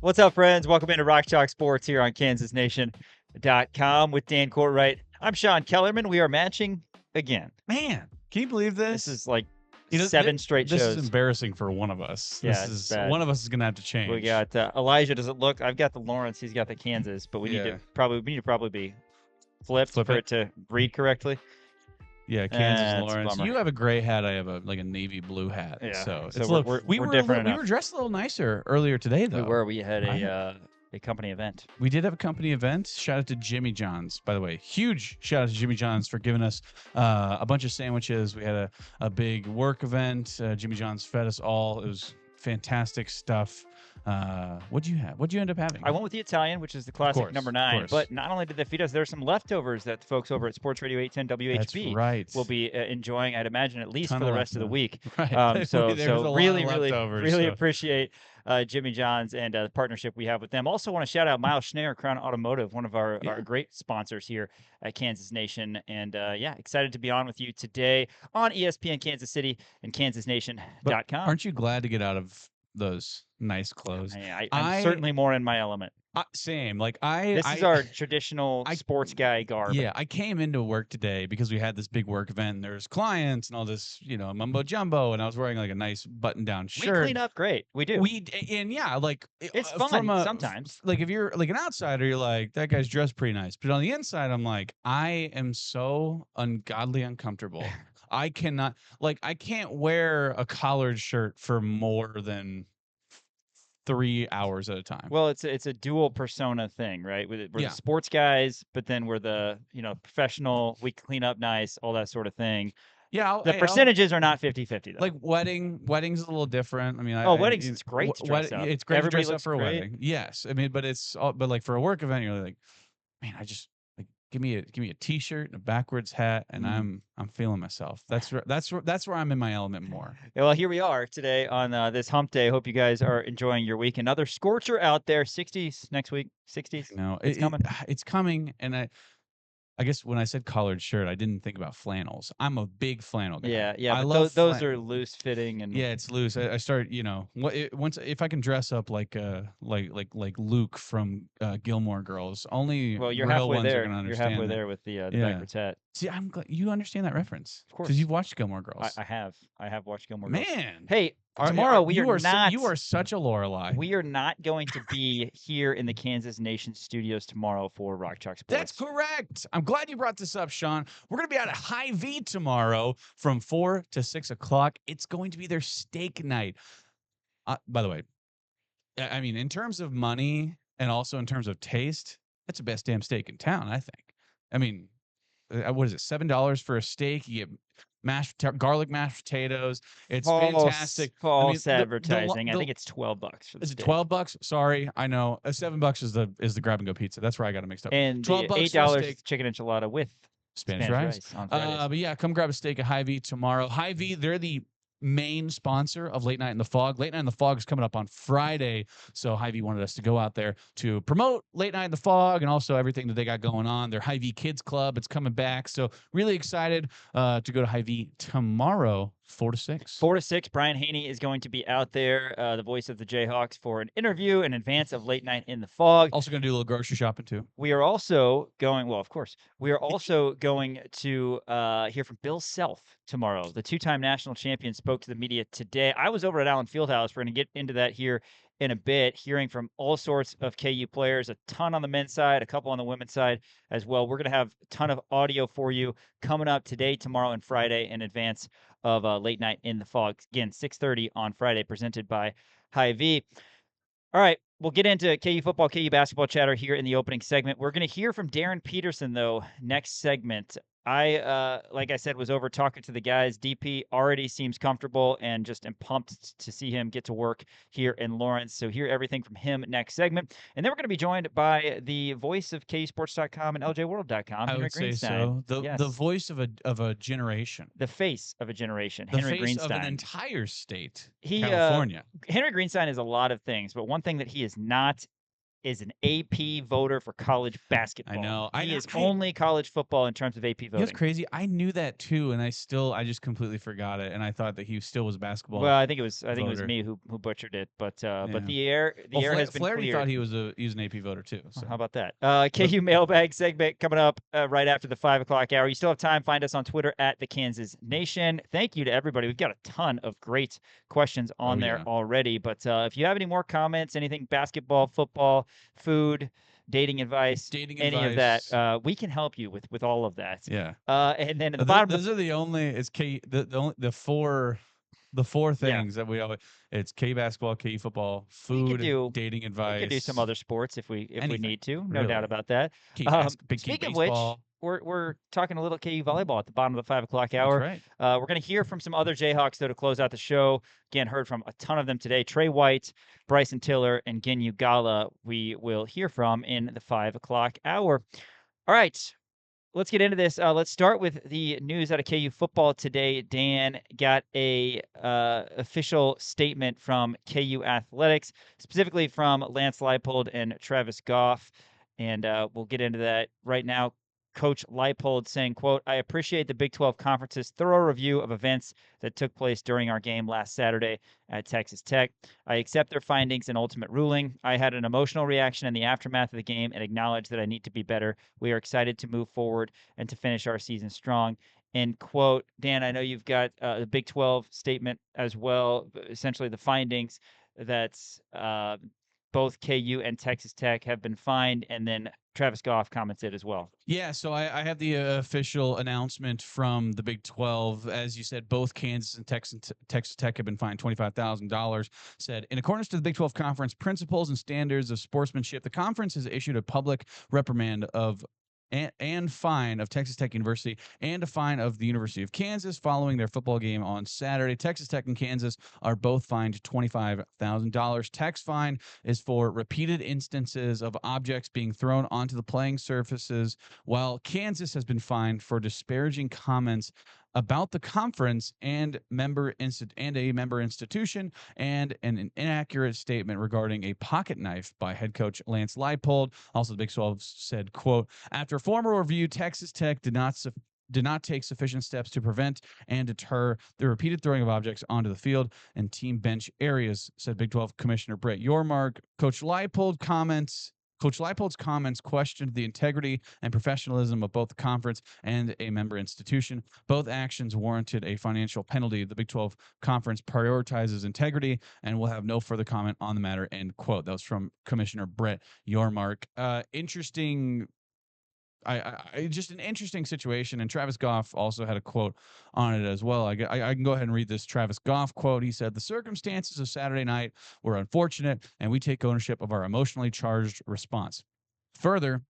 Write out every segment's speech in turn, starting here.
What's up, friends? Welcome into Rock Chalk Sports here on KansasNation.com with Dan Courtwright. I'm Sean Kellerman. We are matching again. Man, can you believe This this? is like You know, 7 straight this is shows. embarrassing for one of us. Yeah, This it's is bad. one of us is gonna have to We change. got Elijah. Does it look? I've got the Lawrence. He's got the Kansas, but we need Yeah, to probably be flipped flip for it. it to read correctly. Yeah, Kansas It's a Lawrence. bummer. You have a gray hat. I have a navy blue hat. Yeah, So so it's a little. we're different We were enough. dressed a little nicer earlier today, We though. were. We had I- a company event. We did have a company event. Shout out to Jimmy John's, by the way. Huge shout out to Jimmy John's for giving us a bunch of sandwiches. We had a big work event. Jimmy John's fed us all. It was fantastic stuff. What'd you have? What'd you end up having? I went with the Italian, which is the classic course, number of 9. course. But not only did they feed us, there's some leftovers that the folks over at Sports Radio 810 WHB That's right. will be enjoying, I'd imagine, at least Ton for of the rest of the week. Right. So There was a lot of really leftovers, so. appreciate Jimmy John's and the partnership we have with them. Also want to shout out Miles Schneer, Crown Automotive, one of our great sponsors here at Kansas Nation. And yeah, excited to be on with you today on ESPN Kansas City and KansasNation.com. Aren't you glad to get out of those nice clothes? I'm certainly more in my element. Same. Like This is our traditional sports guy garb. Yeah, I came into work today because we had this big work event. And there's clients and all this, mumbo jumbo, and I was wearing like a nice button-down shirt. We clean up great. We do. Like it's fun sometimes. Like if you're like an outsider, you're like, that guy's dressed pretty nice. But on the inside, I'm like, I am so ungodly uncomfortable. I can't wear a collared shirt for more than 3 hours at a time. Well, it's a dual persona thing, right? We're the sports guys, but then we're the professional. We clean up nice, all that sort of thing. Yeah, the percentages are not 50-50 though. Like wedding's a little different. I mean, weddings is great to dress up. It's great Everybody to dress up for a wedding. Yes, I mean, but like for a work event, you're like, man, I just like give me a t-shirt and a backwards hat, and I'm feeling myself. That's where I'm in my element more. Yeah, well, here we are today on this hump day. Hope you guys are enjoying your week. Another scorcher out there. 60s next week. 60s. No, it's coming. It's coming, and I guess when I said collared shirt, I didn't think about flannels. I'm a big flannel guy. Yeah. I love those are loose fitting and it's loose. I start, once if I can dress up like Luke from Gilmore Girls. Only you're real halfway ones there. are gonna You're understand halfway there with the backwards hat. See, I'm glad you understand that reference. Of course, because you've watched Gilmore Girls. I have watched Gilmore Girls. Man, hey. Tomorrow you are such a Lorelei. We are not going to be here in the Kansas Nation studios tomorrow for Rock Chalk Sports. That's correct. I'm glad you brought this up, Sean. We're going to be out at Hy-Vee tomorrow from 4 to 6 o'clock. It's going to be their steak night. By the way, I mean, in terms of money and also in terms of taste, that's the best damn steak in town, I think. I mean, what is it? $7 for a steak. You get garlic mashed potatoes. It's fantastic. False advertising. I think it's $12 for the Is steak. it $12? Sorry, I know. $7 is the grab and go pizza. That's where I got it mixed up. And $12 $8 chicken enchilada with Spanish rice on Fridays. But yeah, come grab a steak at Hy-Vee tomorrow. Hy-Vee, they're the main sponsor of Late Night in the Fog. Late Night in the Fog is coming up on Friday, so Hy-Vee wanted us to go out there to promote Late Night in the Fog and also everything that they got going on. Their Hy-Vee Kids Club, it's coming back, so really excited to go to Hy-Vee tomorrow, 4 to 6. 4 to 6. Brian Haney is going to be out there, the voice of the Jayhawks, for an interview in advance of Late Night in the Fog. Also going to do a little grocery shopping too. We are also going. Well, of course, we are also going to hear from Bill Self tomorrow. The two-time national champion spoke to the media today. I was over at Allen Fieldhouse. We're going to get into that here in a bit, hearing from all sorts of KU players, a ton on the men's side, a couple on the women's side as well. We're going to have a ton of audio for you coming up today, tomorrow, and Friday in advance of Late Night in the Fog. Again, 6:30 on Friday, presented by Hy-Vee. All right, we'll get into KU football, KU basketball chatter here in the opening segment. We're going to hear from Darryn Peterson, though, next segment. I, like I said, was over talking to the guys. DP already seems comfortable and just am pumped to see him get to work here in Lawrence. So hear everything from him next segment. And then we're going to be joined by the voice of KUSports.com and LJWorld.com, Henry Greenstein. Say so. The voice of a generation. The face of a generation, the Henry face Greenstein. Of an entire state, California. Henry Greenstein is a lot of things, but one thing that he is not is an AP voter for college I basketball. know. He is I only college football in terms of AP You know what's voting. crazy? I knew that too, and I just completely forgot it, and I thought that he still was a basketball Well, I think it was voter. me who butchered it, but Yeah. the Well, air has been Flaherty thought cleared. he was an AP voter too. Well, So, how about that? but KU Mailbag segment coming up right after the 5 o'clock hour. You still have time. Find us on Twitter at the Kansas Nation. Thank you to everybody. We've got a ton of great questions on oh there yeah, already. But if you have any more comments, anything basketball, football, food, dating advice, dating any of that, advice. we can help you with all of that. Yeah, And then at the bottom of those are the only it's K the only the four yeah, things that we always it's K basketball, K football, we could food, do dating we could do some advice, other sports if we anything need to, no doubt really. about that. Big K Speaking of which, baseball. we're talking a little KU volleyball at the bottom of the 5 o'clock That's hour. right. We're going to hear from some other Jayhawks though to close out the show. Again, heard from a ton of them today. Tre White, Bryson Tiller, and Nginyu Ngala. We will hear from in the 5 o'clock hour. All right, let's get into this. Let's start with the news out of KU football today. Dan got a official statement from KU athletics, specifically from Lance Leipold and Travis Goff, and we'll get into that right now. Coach Leipold saying, quote, "I appreciate the Big 12 Conference's thorough review of events that took place during our game last Saturday at Texas Tech. I accept their findings and ultimate ruling. I had an emotional reaction in the aftermath of the game and acknowledge that I need to be better. We are excited to move forward and to finish our season strong." End quote. Dan, I know you've got the Big 12 statement as well, essentially the findings that both KU and Texas Tech have been fined, and then Travis Goff commented as well. Yeah, so I have the official announcement from the Big 12. As you said, both Kansas and Texas Tech have been fined $25,000. Said, in accordance to the Big 12 Conference principles and standards of sportsmanship, the conference has issued a public reprimand of and fine of Texas Tech University and a fine of the University of Kansas following their football game on Saturday. Texas Tech and Kansas are both fined $25,000. Tech's fine is for repeated instances of objects being thrown onto the playing surfaces, while Kansas has been fined for disparaging comments about the conference and a member institution, and an inaccurate statement regarding a pocket knife by head coach Lance Leipold. Also, the Big 12 said, quote, after formal review, Texas Tech did not take sufficient steps to prevent and deter the repeated throwing of objects onto the field and team bench areas, said Big 12 Commissioner Brett Yormark. Coach Leipold's comments questioned the integrity and professionalism of both the conference and a member institution. Both actions warranted a financial penalty. The Big 12 Conference prioritizes integrity and will have no further comment on the matter, end quote. That was from Commissioner Brett Yormark. Interesting. Just an interesting situation. And Travis Goff also had a quote on it as well. I can go ahead and read this Travis Goff quote. He said, "The circumstances of Saturday night were unfortunate, and we take ownership of our emotionally charged response. Further,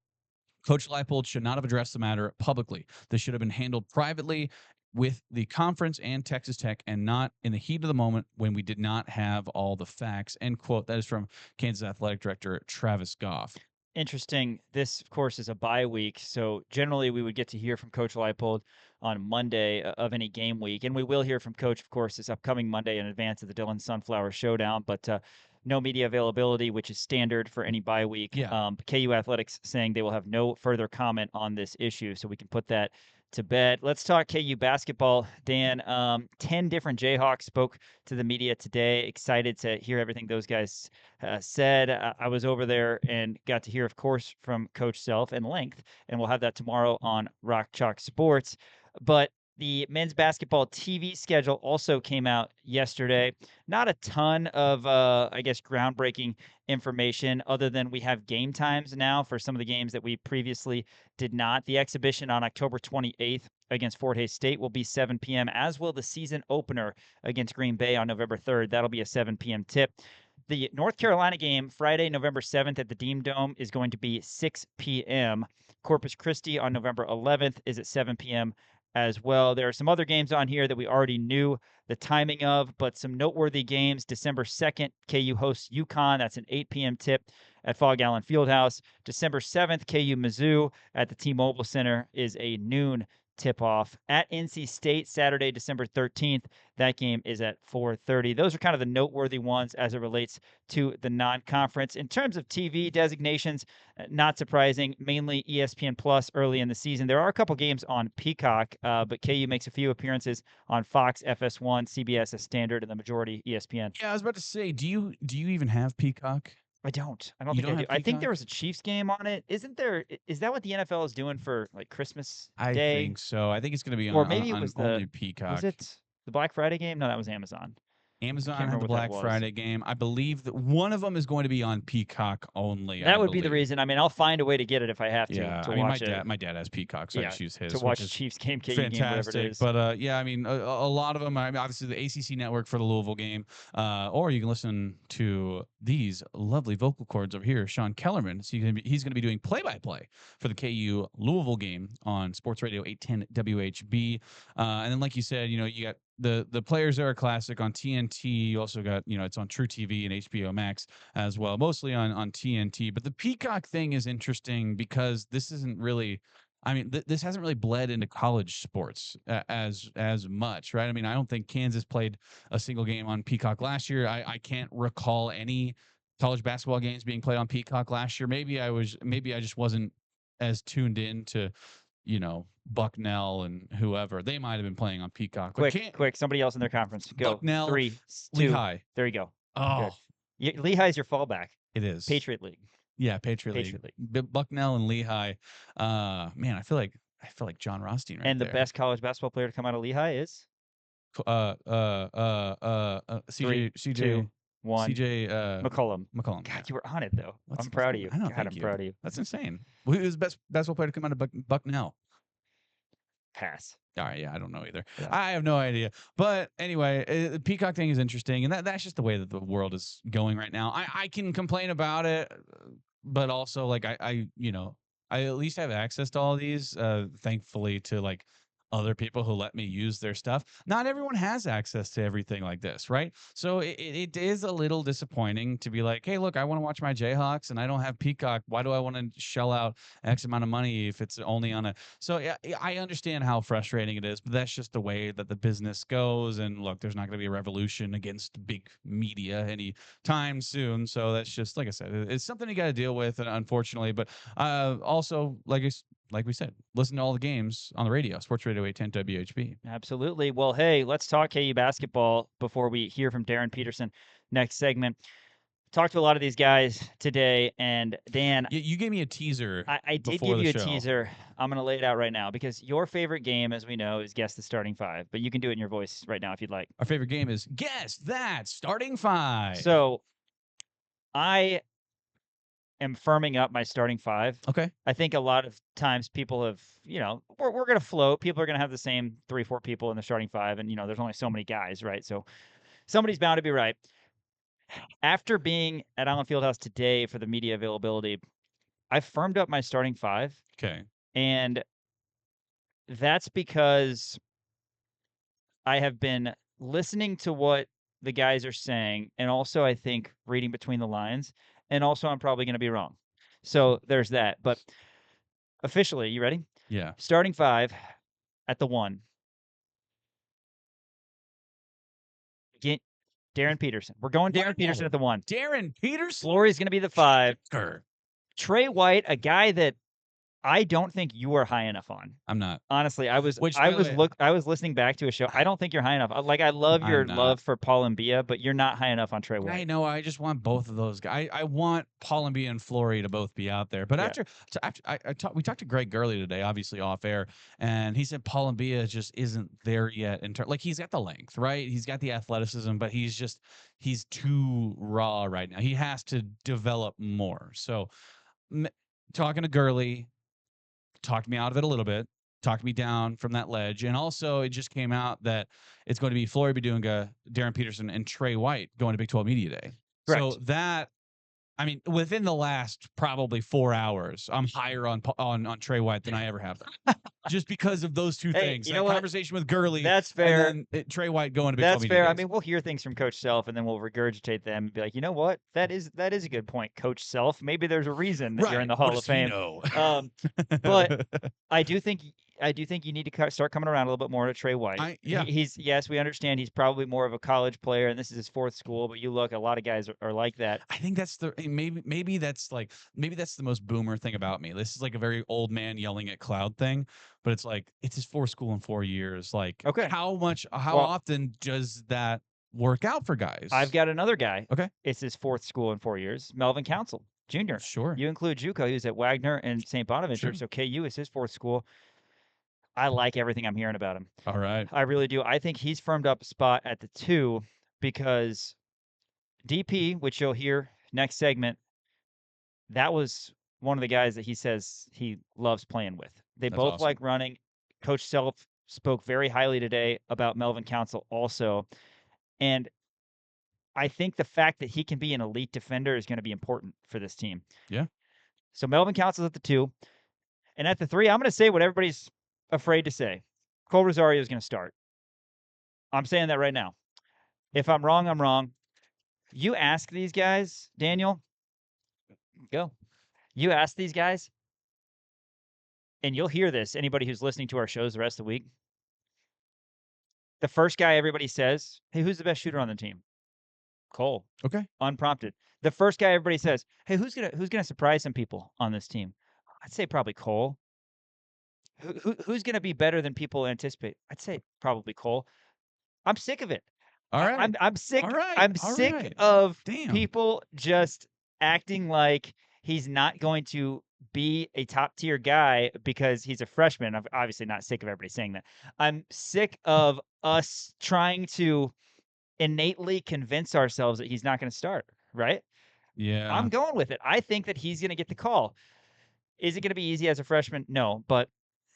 Coach Leipold should not have addressed the matter publicly. This should have been handled privately with the conference and Texas Tech, and not in the heat of the moment when we did not have all the facts," end quote. That is from Kansas Athletic Director Travis Goff. Interesting. This, of course, is a bye week, so generally we would get to hear from Coach Leipold on Monday of any game week, and we will hear from Coach, of course, this upcoming Monday in advance of the Dillon Sunflower Showdown. But no media availability, which is standard for any bye week. Yeah. KU Athletics saying they will have no further comment on this issue, so we can put that to bed. Let's talk KU basketball. Dan, 10 different Jayhawks spoke to the media today. Excited to hear everything those guys said. I was over there and got to hear, of course, from Coach Self in length, and we'll have that tomorrow on Rock Chalk Sports. But the men's basketball TV schedule also came out yesterday. Not a ton of, I guess, groundbreaking information other than we have game times now for some of the games that we previously did not. The exhibition on October 28th against Fort Hays State will be 7 p.m., as will the season opener against Green Bay on November 3rd. That'll be a 7 p.m. tip. The North Carolina game, Friday, November 7th at the Dean Dome, is going to be 6 p.m. Corpus Christi on November 11th is at 7 p.m. as well. There are some other games on here that we already knew the timing of, but some noteworthy games. December 2nd, KU hosts UConn. That's an 8 p.m. tip at Fog Allen Fieldhouse. December 7th, KU Mizzou at the T-Mobile Center is a noon tip-off. At NC State, Saturday, December 13th. That game is at 4:30. Those are kind of the noteworthy ones as it relates to the non-conference. In terms of TV designations, not surprising, mainly ESPN Plus early in the season. There are a couple games on Peacock, but KU makes a few appearances on Fox, FS1, CBS as standard, and the majority ESPN. Yeah, I was about to say, do you even have Peacock? I don't. I don't You think I don't do. have I think Peacock? there was a Chiefs game on it. Isn't there? Is that what the NFL is doing for like Christmas I Day? think so. I think it's going to be Or on, maybe it was only was Peacock. it the Black Friday game? No, that was Amazon. I Amazon can't had remember the what that Black was. Friday game. I believe that one of them is going to be on Peacock only, I That would be the believe. reason. I mean, I'll find a way to get it if I have Yeah, to I mean, watch it. my dad has Peacock, so I Yeah, just use to his, which watch is Chiefs game, KU game, whatever it fantastic. is. But yeah, I mean, a lot of them. I mean, obviously the ACC network for the Louisville game, or you can listen to these lovely vocal cords over here, Sean Kellerman. So he's going to be doing play-by-play for the KU Louisville game on Sports Radio 810 WHB. And then, like you said, you got the Players Era Classic on TNT. You also got, it's on True TV and HBO Max as well, mostly on TNT. But the Peacock thing is interesting because this isn't really, I mean, this hasn't really bled into college sports as much, right? I mean, I don't think Kansas played a single game on Peacock last year. I can't recall any college basketball games being played on Peacock last year. Maybe I just wasn't as tuned in to, Bucknell and whoever. They might have been playing on Peacock. But Quick, somebody else in their conference. Go. Bucknell, 3, 2. Lehigh. There you go. Oh, Good. Lehigh's your fallback. it is. Patriot League. Yeah, Patriot League. Bucknell and Lehigh. Man, I feel like John Rothstein right And the there. best college basketball player to come out of Lehigh is CJ 2, 1. CJ McCollum. McCollum. God, you were on it though. What's I'm proud of going you. I know, God, thank I'm you. proud of you. That's insane. Who is the best basketball player to come out of Bucknell? Pass. All right, yeah, I don't know either. Yeah. I have no idea. But anyway, the Peacock thing is interesting, and that's just the way that the world is going right now. I can complain about it, but also like I at least have access to all these, thankfully, to like other people who let me use their stuff. Not everyone has access to everything like this, right? So it is a little disappointing to be like, hey, look, I want to watch my Jayhawks and I don't have Peacock. Why do I want to shell out X amount of money if it's only on a? So yeah, I understand how frustrating it is, but that's just the way that the business goes. And look, there's not going to be a revolution against big media anytime soon. So that's just, like I said, it's something you got to deal with, unfortunately. But also, like we said, listen to all the games on the radio, Sports Radio 810 WHB. Absolutely. Well, hey, let's talk KU basketball before we hear from Darryn Peterson next segment. Talked to a lot of these guys today, and Dan, you gave me a teaser. I did give you a teaser. I'm going to lay it out right now because your favorite game, as we know, is Guess the Starting Five, but you can do it in your voice right now if you'd like. Our favorite game is Guess That Starting Five. So I am firming up my starting five. Okay. I think a lot of times people have, we're going to float. People are going to have the same 3-4 people in the starting five, and there's only so many guys, right? So somebody's bound to be right. After being at Allen Fieldhouse today for the media availability, I firmed up my starting five. Okay. And that's because I have been listening to what the guys are saying, and also I think reading between the lines, and also I'm probably going to be wrong. So there's that. But officially, you ready? Yeah. Starting five at the 1. Get Darryn Peterson. We're going Darryn Peterson at the 1. Darryn Peterson? Flory's going to be the 5. Tre White, a guy that I don't think you are high enough on. I'm not. Honestly, I was listening back to a show. I don't think you're high enough. Like, I love your love for Paul and Bia, but you're not high enough on Tre White. I know. I just want both of those guys. I want Paul and Bia and Flory to both be out there. But after we talked to Greg Gurley today, obviously off air, and he said Paul and Bia just isn't there yet. Like, he's got the length, right? He's got the athleticism, but he's too raw right now. He has to develop more. So, talking to Gurley talked me out of it a little bit, talked me down from that ledge. And also, it just came out that it's going to be Flory Badunga, Darryn Peterson, and Tre White going to Big 12 Media Day. Correct. So that, I mean, within the last probably 4 hours, I'm higher on Tre White than I ever have been. Just because of those two things. You know what? Conversation with Gurley. That's fair. And then Tre White going to Big 12 That's Media fair. Days. I mean, we'll hear things from Coach Self, and then we'll regurgitate them and be like, you know what? That is a good point, Coach Self. Maybe there's a reason that you're in the Hall of Fame. You know? But I do think I do think you need to start coming around a little bit more to Tre White. Yeah. He's yes, we understand he's probably more of a college player, and this is his fourth school. But you look, a lot of guys are like that. I think that's maybe that's the most boomer thing about me. This is like a very old man yelling at cloud thing, but it's like it's his fourth school in 4 years. Like Okay, how well, often does that work out for guys? I've got another guy. Okay. It's his fourth school in 4 years. Melvin Council Jr. Sure. You include JUCO. He was at Wagner and St. Bonaventure, Sure. so KU is his fourth school. I like everything I'm hearing about him. All right. I really do. I think he's firmed up a spot at the 2 because DP, which you'll hear next segment, that was one of the guys that he says he loves playing with. They That's both awesome. like running. Coach Self spoke very highly today about Melvin Council also. And I think the fact that he can be an elite defender is going to be important for this team. Yeah. So Melvin Council's at the 2. And at the 3, I'm going to say what everybody's afraid to say. Cole Rosario is going to start. I'm saying that right now. If I'm wrong, I'm wrong. You ask these guys, Daniel, go. You ask these guys, and you'll hear this, anybody who's listening to our shows the rest of the week. The first guy everybody says, hey, who's the best shooter on the team? Cole. Okay. Unprompted. The first guy everybody says, hey, who's gonna surprise some people on this team? I'd say probably Cole. Who's gonna be better than people anticipate? I'd say probably Cole. I'm sick of it. All right. I'm sick. All right. I'm All sick right. of Damn. people just acting like he's not going to be a top tier guy because he's a freshman. I'm obviously not sick of everybody saying that. I'm sick of us trying to innately convince ourselves that he's not going to start, right? Yeah. I'm going with it. I think that he's going to get the call. Is it going to be easy as a freshman? No, but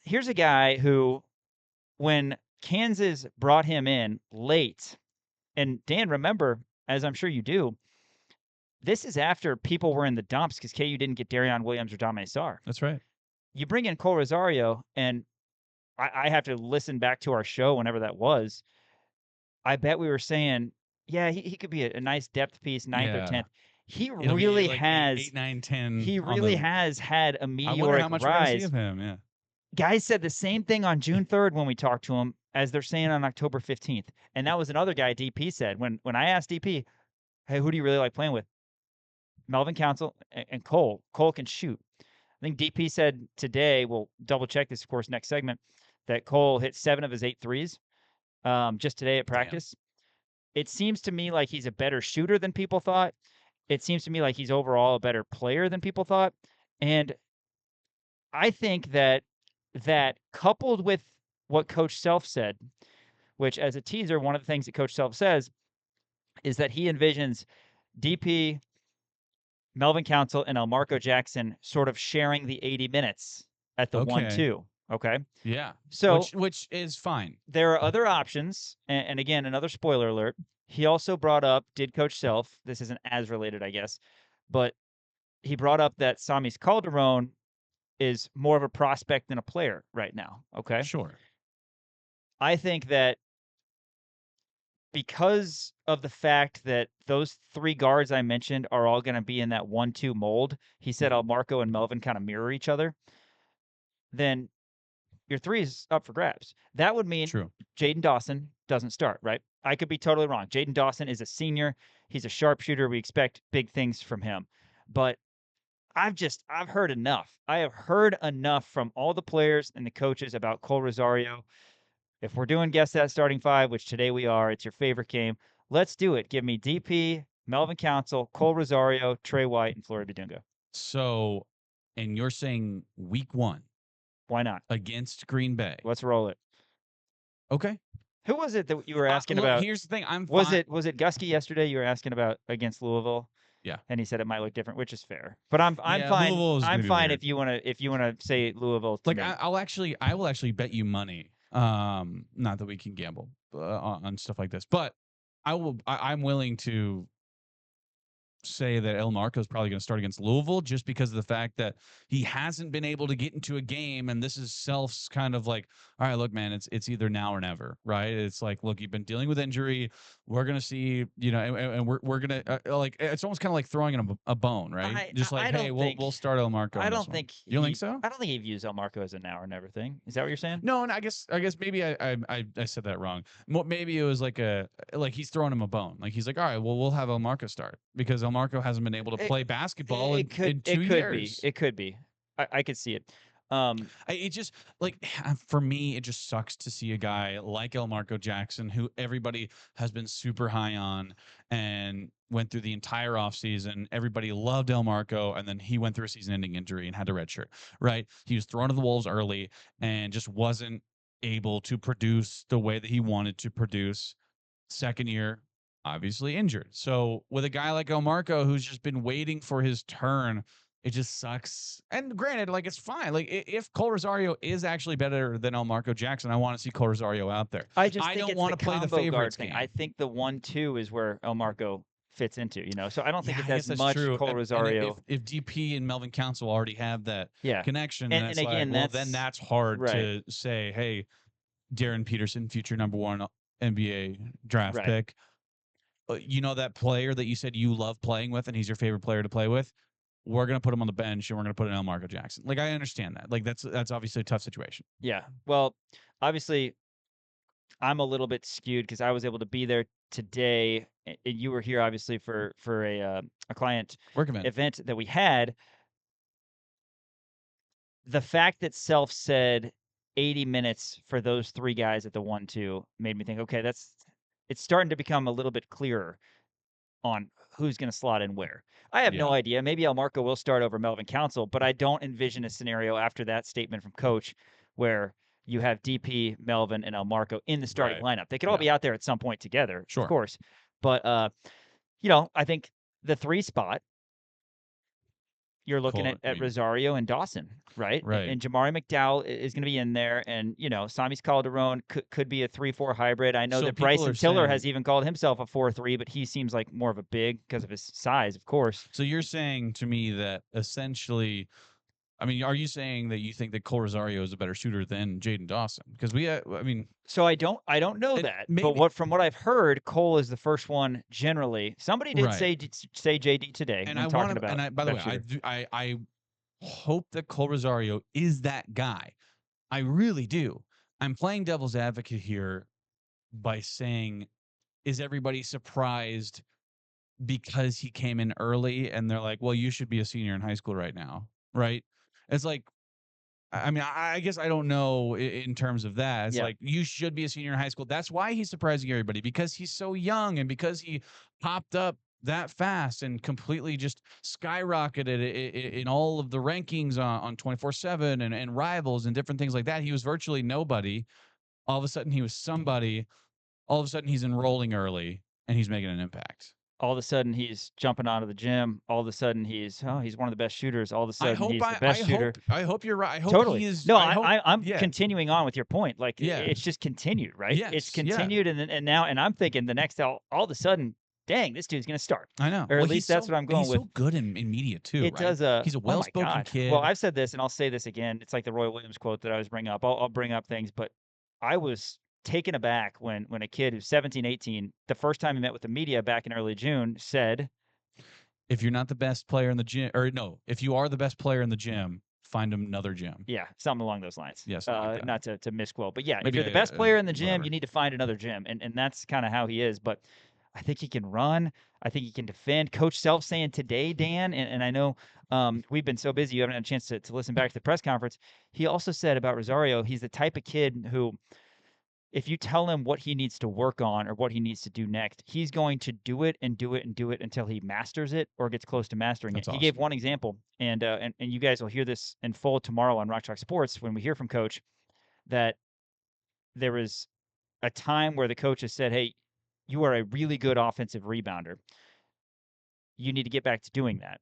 here's a guy who, when Kansas brought him in late, and Dan, remember, as I'm sure you do, this is after people were in the dumps because KU didn't get Darion Williams or Dame Sarr. That's right. You bring in Cole Rosario, and I have to listen back to our show whenever that was. I bet we were saying, yeah, he could be a nice depth piece, 9th or 10th. He It'll really be like has 8, 9, 10. He really has had a I wonder meteoric how much we're gonna see rise. of him. Yeah. Guys said the same thing on June 3rd when we talked to him as they're saying on October 15th. And that was another guy DP said. When I asked DP, hey, who do you really like playing with? Melvin Council and Cole. Cole can shoot. I think DP said today, we'll double check this, of course, next segment, that Cole hit 7 of his 8 threes just today at practice. Damn. It seems to me like he's a better shooter than people thought. It seems to me like he's overall a better player than people thought. And I think that coupled with what Coach Self said, which as a teaser, one of the things that Coach Self says is that he envisions DP, Melvin Council, and Elmarco Jackson sort of sharing the 80 minutes at the 1-2. Okay. Yeah. So which is fine. There are other options, and again, another spoiler alert. He also brought up, did Coach Self, this isn't as related, I guess, but he brought up that Samis Calderon is more of a prospect than a player right now. Okay. Sure. I think that because of the fact that those 3 guards I mentioned are all going to be in that 1-2 mold, he said Elmarco and Melvin kind of mirror each other, then your 3 is up for grabs. That would mean Jaden Dawson doesn't start, right? I could be totally wrong. Jaden Dawson is a senior. He's a sharpshooter. We expect big things from him. But I've heard enough. I have heard enough from all the players and the coaches about Cole Rosario. If we're doing Guess That starting 5, which today we are, it's your favorite game. Let's do it. Give me DP, Melvin Council, Cole Rosario, Tre White, and Flory Badunga. So, and you're saying week 1. Why not? Against Green Bay. Let's roll it. Okay. Who was it that you were asking about? Here's the thing. Was it Gusky yesterday you were asking about against Louisville? Yeah. And he said it might look different, which is fair. But I'm fine. I'm fine if you wanna say Louisville. Like I will actually bet you money. Not that we can gamble on stuff like this, but I'm willing to say that El Marco is probably going to start against Louisville just because of the fact that he hasn't been able to get into a game, and this is Self's kind of like, all right, look, man, it's either now or never, right? It's like, look, you've been dealing with injury. We're gonna see, and we're gonna like, it's almost kind of like throwing him a bone, right? Just like, I hey, don't think we'll start El Marco I in this don't one. think You don't think so? he views El Marco as a now or never thing. Is that what you're saying? No, and I guess maybe I said that wrong. Maybe it was like he's throwing him a bone. Like he's like, all right, well we'll have El Marco start because El Marco hasn't been able to It play basketball in it 2 could be. years. It could be. I could see it. Um, It just like for me, it just sucks to see a guy like El Marco Jackson, who everybody has been super high on and went through the entire offseason. Everybody loved El Marco, and then he went through a season-ending injury and had to redshirt. Right? He was thrown to the wolves early and just wasn't able to produce the way that he wanted to produce. Second year, obviously injured. So with a guy like El Marco, who's just been waiting for his turn, it just sucks. And granted, like it's fine. Like if Cole Rosario is actually better than El Marco Jackson, I want to see Cole Rosario out there. I just I think don't it's want the to play the combo guard favorites thing. I game. think the 1-2 is where El Marco fits into, So I don't think Yeah, it's I as guess that's much true. Cole And Rosario. if DP and Melvin Council already have that Yeah. connection, then And it's like, again, well, then that's that's hard right. to say, hey, Darryn Peterson, future #1 NBA draft Right. pick. You know that player that you said you love playing with and he's your favorite player to play with? We're going to put him on the bench and we're going to put in El Marco Jackson. Like, I understand that. Like, that's obviously a tough situation. Yeah. Well, obviously I'm a little bit skewed because I was able to be there today, and you were here obviously for a client Work event. event that we had. The fact that Self said 80 minutes for those three guys at the 1-2 made me think, okay, it's starting to become a little bit clearer on who's going to slot in where. I have no Yeah. idea. Maybe El Marco will start over Melvin Council, but I don't envision a scenario after that statement from Coach where you have DP, Melvin, and El Marco in the starting Right. lineup. They could all Yeah. be out there at some point together, of Sure. course. But I think the 3 spot you're looking Cool. I at mean, Rosario and Dawson, right? right. And Jamari McDowell is going to be in there, and Sami's Calderon could be a 3-4 hybrid. I know So that people Bryson are Tiller saying, has even called himself a 4-3, but he seems like more of a big because of his size, of course. so you're saying to me that essentially, I mean, are you saying that you think that Cole Rosario is a better shooter than Jaden Dawson? Because I mean, So I don't know and that, but maybe, from what I've heard, Cole is the first one generally. Somebody did right. say JD today And when I want talking to, about by the way, best shooter. I hope that Cole Rosario is that guy. I really do. I'm playing devil's advocate here by saying, is everybody surprised because he came in early and they're like, well, you should be a senior in high school right now, right? It's like, I mean, I guess I don't know in terms of that. It's Yeah, like you should be a senior in high school. That's why he's surprising everybody because he's so young and because he popped up that fast and completely just skyrocketed in all of the rankings on 24/7 and rivals and different things like that. He was virtually nobody. All of a sudden, he was somebody. All of a sudden, he's enrolling early and he's making an impact. all of a sudden he's jumping out of the gym. All of a sudden he's one of the best shooters. All of a I sudden hope he's the best shooter. I hope you're right. I hope Totally. he is. No, I hope. I'm Yeah. continuing on with your point. Like Yeah. it's just continued, right? It's Yes. Yeah. continued, and now, and I'm thinking the next all of a sudden, dang, this dude's gonna start, I know. or Well, at least that's what I'm going he's with. so good in media too, It right? does. He's a Oh my well-spoken God. Well, kid. I've said this, and I'll say this again. It's like the Roy Williams quote that I was bringing up. I'll bring up things, but I was taken aback when a kid who's 17, 18, the first time he met with the media back in early June, said, If you're not the best player in the gym, or no, if you are the best player in the gym, find another gym. yeah, something along those lines. Yeah, something like that. Not to misquote, but yeah, if Maybe you're the best player in the gym, whatever. you need to find another gym, and that's kind of how he is. But I think he can run. I think he can defend. Coach Self saying today, Dan, and I know we've been so busy, you haven't had a chance to listen back to the press conference. He also said about Rosario, he's the type of kid who, if you tell him what he needs to work on or what he needs to do next, he's going to do it and do it and do it until he masters it or gets close to mastering it. That's He gave awesome. one example, and you guys will hear this in full tomorrow on Rock Chalk Sports when we hear from Coach, that there was a time where the coach has said, "Hey, you are a really good offensive rebounder. You need to get back to doing that."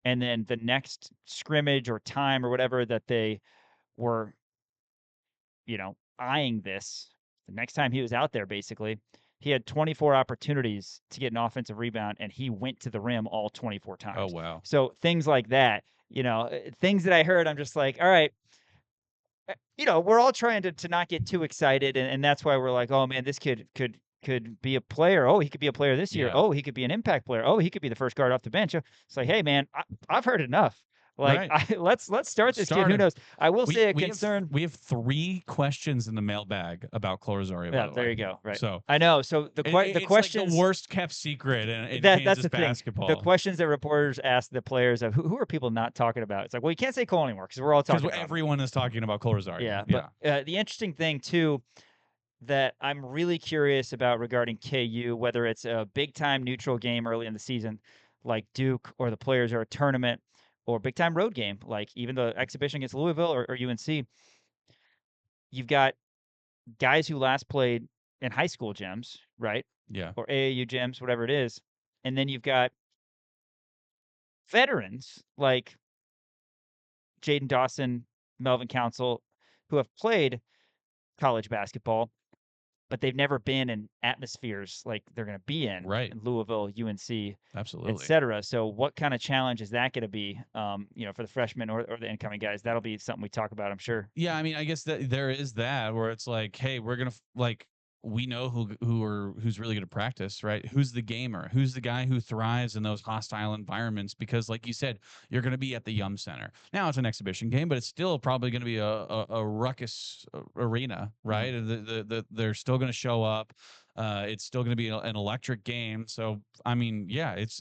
And then the next scrimmage or time or whatever that they were, eyeing this, the next time he was out there, basically, he had 24 opportunities to get an offensive rebound, and he went to the rim all 24 times. Oh, wow. So things like that, things that I heard, I'm just like, all right, we're all trying to not get too excited, and that's why we're like, oh man, this kid could be a player. Oh, he could be a player this year. Yeah. Oh, he could be an impact player. Oh, he could be the first guard off the bench. It's like, hey man, I've heard enough. Like, Right. let's start this kid. Who Starter. knows? I will say a We concern. we have 3 questions in the mailbag about Chloe Rosario, by Yeah, the there way. you go. Right. So I know. So the it's questions, like the worst kept secret in that's Kansas the thing. basketball. The questions that reporters ask the players of who are people not talking about? It's like, well, you can't say Cole anymore because we're all talking about him. Everyone is talking about Chloe Rosario. Yeah, but the interesting thing too that I'm really curious about regarding KU, whether it's a big time neutral game early in the season like Duke, or the players are a tournament, or big time road game like even the exhibition against Louisville or UNC. You've got guys who last played in high school gyms, right? Yeah. Or AAU gyms, whatever it is. And then you've got veterans like Jaden Dawson, Melvin Council, who have played college basketball, but they've never been in atmospheres like they're going to be in, Right. in Louisville, UNC, Absolutely. etc. So what kind of challenge is that going to be, for the freshmen or the incoming guys? That'll be something we talk about, I'm sure. Yeah, I mean, I guess that there is that where it's like, hey, we're gonna we know who's really good at practice, right? Who's the gamer? Who's the guy who thrives in those hostile environments? Because, like you said, you're going to be at the Yum Center. Now it's an exhibition game, but it's still probably going to be a ruckus arena, right? Mm-hmm. They're still going to show up. It's still going to be an electric game. So, I mean, yeah, it's.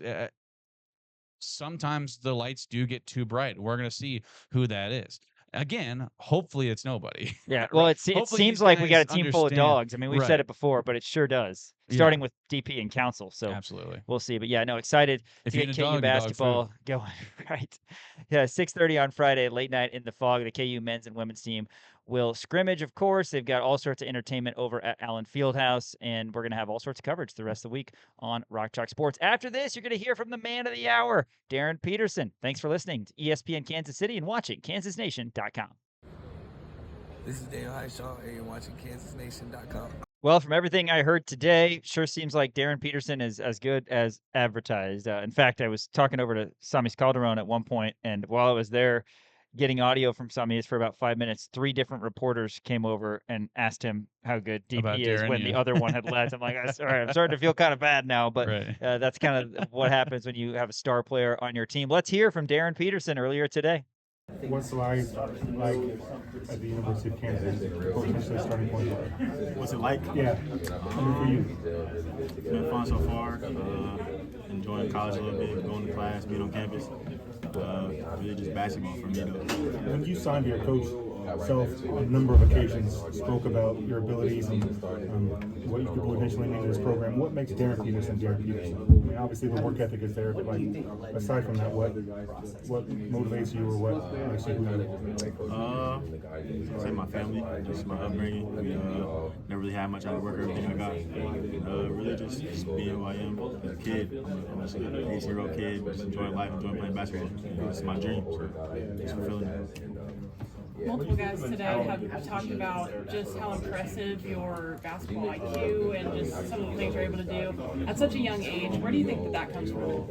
Sometimes the lights do get too bright. We're going to see who that is. Again, hopefully it's nobody. Yeah, well, Right? it Hopefully seems these like we got a guys team full of understand. dogs. I mean, we've said Right. it before, but it sure does. Yeah. Starting with DP and Council, so Absolutely. we'll see. But yeah, no, excited If to you get eat a KU dog, a dog basketball going. Right. Yeah, 6:30 on Friday, late night in the fog. The KU men's and women's team will scrimmage, of course. They've got all sorts of entertainment over at Allen Fieldhouse, and we're going to have all sorts of coverage the rest of the week on Rock Chalk Sports. After this, you're going to hear from the man of the hour, Darryn Peterson. Thanks for listening to ESPN Kansas City and watching KansasNation.com. This is Daniel Highshaw, and you're watching KansasNation.com. Well, from everything I heard today, sure seems like Darryn Peterson is as good as advertised. In fact, I was talking over to Samis Calderon at one point, and while I was there getting audio from Samis for about 5 minutes, 3 different reporters came over and asked him how good About DP is Darryn, when yeah. the other one had left. I'm like, all right, I'm starting to feel kind of bad now, but Right. that's kind of what happens when you have a star player on your team. Let's hear from Darryn Peterson earlier today. What's life like at the University of Kansas, potentially starting point guard? What's it like? Yeah, for you. It's been fun so far. Enjoying college a little bit, going to class, being on campus. Really just basketball for me though. When you signed your coach, Self, on a number of occasions, spoke about your abilities and what you could potentially mean to this program. What makes Darryn Peterson Darryn Peterson? I mean, obviously the work ethic is there, but like aside from that, what motivates you or what makes you who you are? I'd say my family, just my upbringing. Never really had much out of work, everything I got. Really just being who I am as a kid. I'm just an 18-year-old kid, just enjoying life, enjoying playing basketball. It's my dream, so it's fulfilling it. Multiple guys today have talked about just how impressive your basketball IQ and just some of the things you're able to do at such a young age. Where do you think that comes from?